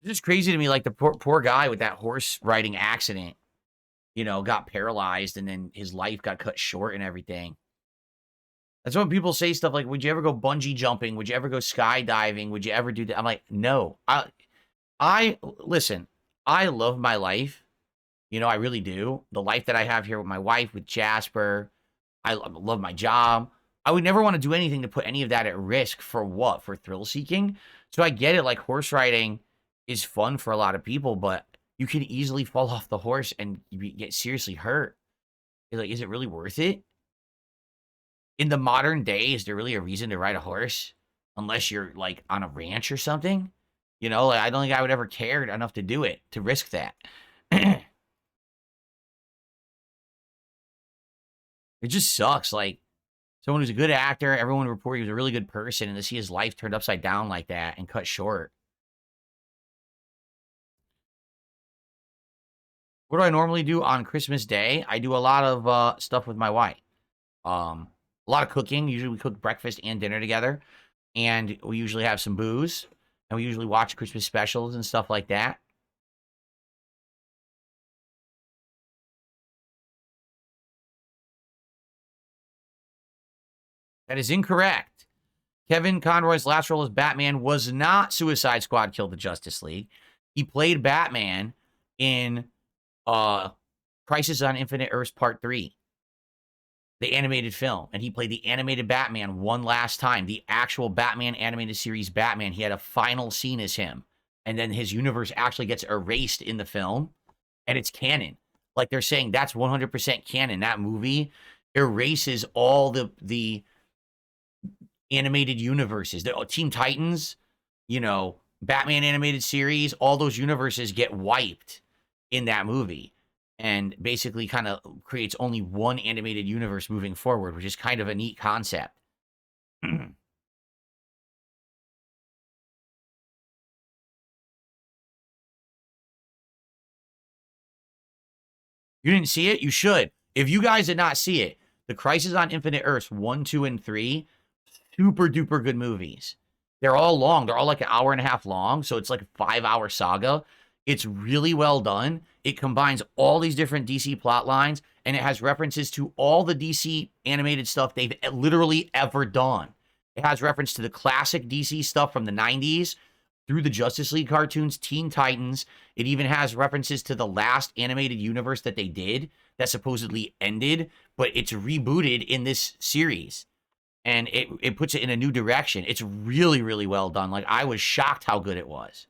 S1: just crazy to me, like the poor guy with that horse riding accident, you know, got paralyzed and then his life got cut short and everything. That's when people say stuff like, would you ever go bungee jumping? Would you ever go skydiving? Would you ever do that? I'm like, no. Listen, I love my life. You know, I really do. The life that I have here with my wife, with Jasper. I love my job. I would never want to do anything to put any of that at risk for what? For thrill seeking? So I get it, like horse riding is fun for a lot of people, but you can easily fall off the horse and get seriously hurt. Like, is it really worth it? In the modern day, is there really a reason to ride a horse? Unless you're, like, on a ranch or something? You know, like, I don't think I would ever care enough to do it, to risk that. It just sucks. Like, Someone who's a good actor. Everyone reported he was a really good person, and to see his life turned upside down like that and cut short. What do I normally do on Christmas Day? I do a lot of stuff with my wife. A lot of cooking. Usually we cook breakfast and dinner together. And we usually have some booze. And we usually watch Christmas specials and stuff like that. That is incorrect. Kevin Conroy's last role as Batman was not Suicide Squad Killed the Justice League. He played Batman in Crisis on Infinite Earths Part 3, the animated film. And he played the animated Batman one last time. The actual Batman animated series Batman. He had a final scene as him. And then his universe actually gets erased in the film. And it's canon. Like they're saying that's 100% canon. That movie erases all the animated universes. The Teen Titans, you know, Batman animated series, all those universes get wiped in that movie. And basically kind of creates only one animated universe moving forward, which is kind of a neat concept. You didn't see it? You should. If you guys did not see it, the Crisis on Infinite Earths 1, 2, and 3, super duper good movies. They're all long. They're all like an hour and a half long. So it's like a 5-hour saga. It's really well done. It combines all these different DC plot lines, and it has references to all the DC animated stuff they've literally ever done. It has reference to the classic DC stuff from the 90s through the Justice League cartoons, Teen Titans. It even has references to the last animated universe that they did that supposedly ended, but it's rebooted in this series. And it puts it in a new direction. It's really, really well done. Like, I was shocked how good it was.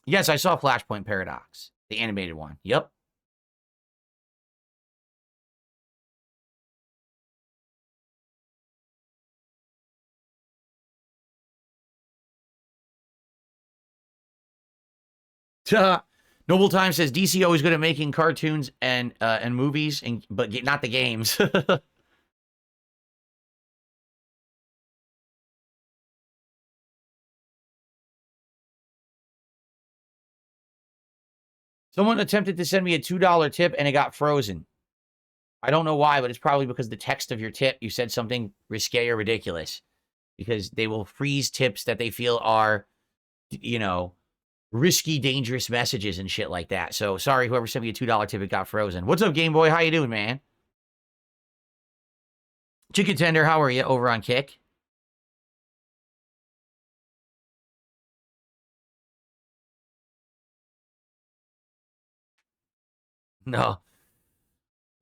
S1: Yes, I saw Flashpoint Paradox, the animated one. Yep. Noble Time says DC always good at making cartoons and movies, but not the games. Someone attempted to send me a $2 tip and it got frozen. I don't know why, but it's probably because the text of your tip, you said something risque or ridiculous. Because they will freeze tips that they feel are, you know, risky, dangerous messages and shit like that. So, sorry, whoever sent me a $2 tip, it got frozen. What's up, Game Boy? How you doing, man? Chicken Tender, how are you over on Kick? No.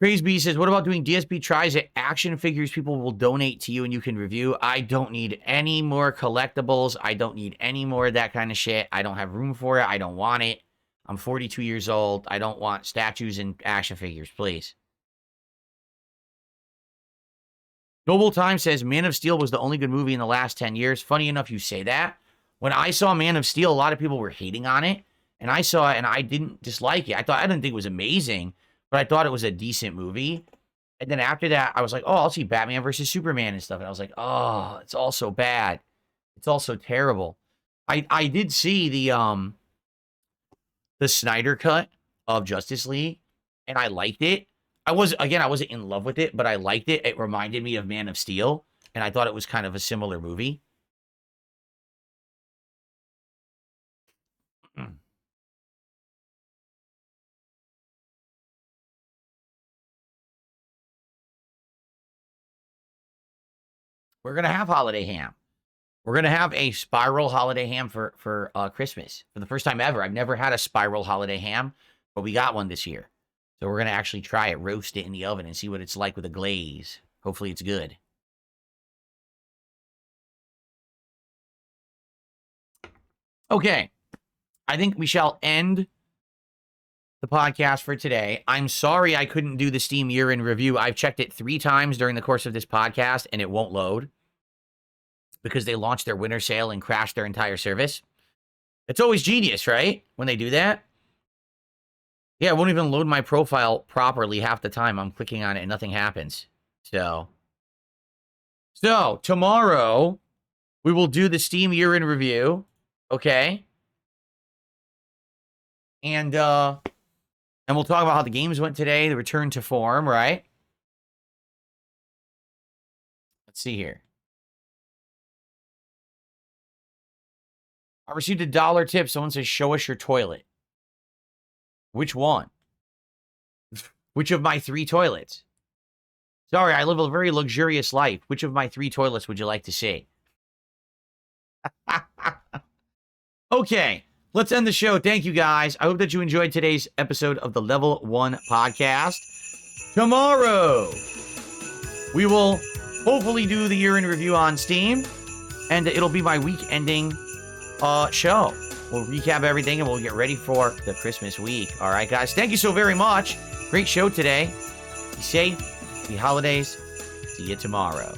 S1: Crazy B says, what about doing DSP tries at action figures people will donate to you and you can review? I don't need any more collectibles. I don't need any more of that kind of shit. I don't have room for it. I don't want it. I'm 42 years old. I don't want statues and action figures, please. Noble Time says, Man of Steel was the only good movie in the last 10 years. Funny enough, you say that. When I saw Man of Steel, a lot of people were hating on it. And I saw it and I didn't dislike it. I didn't think it was amazing, but I thought it was a decent movie. And then after that, I was like, oh, I'll see Batman versus Superman and stuff. And I was like, oh, it's all so bad. It's all so terrible. I did see the Snyder cut of Justice League, and I liked it. I wasn't in love with it, but I liked it. It reminded me of Man of Steel, and I thought it was kind of a similar movie. We're going to have holiday ham. We're going to have a spiral holiday ham for Christmas. For the first time ever. I've never had a spiral holiday ham, but we got one this year. So we're going to actually try it, roast it in the oven, and see what it's like with a glaze. Hopefully it's good. Okay. I think we shall end the podcast for today. I'm sorry I couldn't do the Steam year-in review. I've checked it 3 times during the course of this podcast, and it won't load because they launched their winter sale and crashed their entire service. It's always genius, right? When they do that. Yeah, it won't even load my profile properly half the time. I'm clicking on it and nothing happens. So tomorrow we will do the Steam year in review. Okay. And we'll talk about how the games went today, the return to form, right? Let's see here. I received a $1 tip. Someone says, show us your toilet. Which one? Which of my 3 toilets? Sorry, I live a very luxurious life. Which of my 3 toilets would you like to see? Okay, let's end the show. Thank you, guys. I hope that you enjoyed today's episode of the Level 1 podcast. Tomorrow, we will hopefully do the year in review on Steam, and it'll be my week-ending show. We'll recap everything, and we'll get ready for the Christmas week. All right, guys. Thank you so very much. Great show today. Be safe. Happy holidays. See you tomorrow.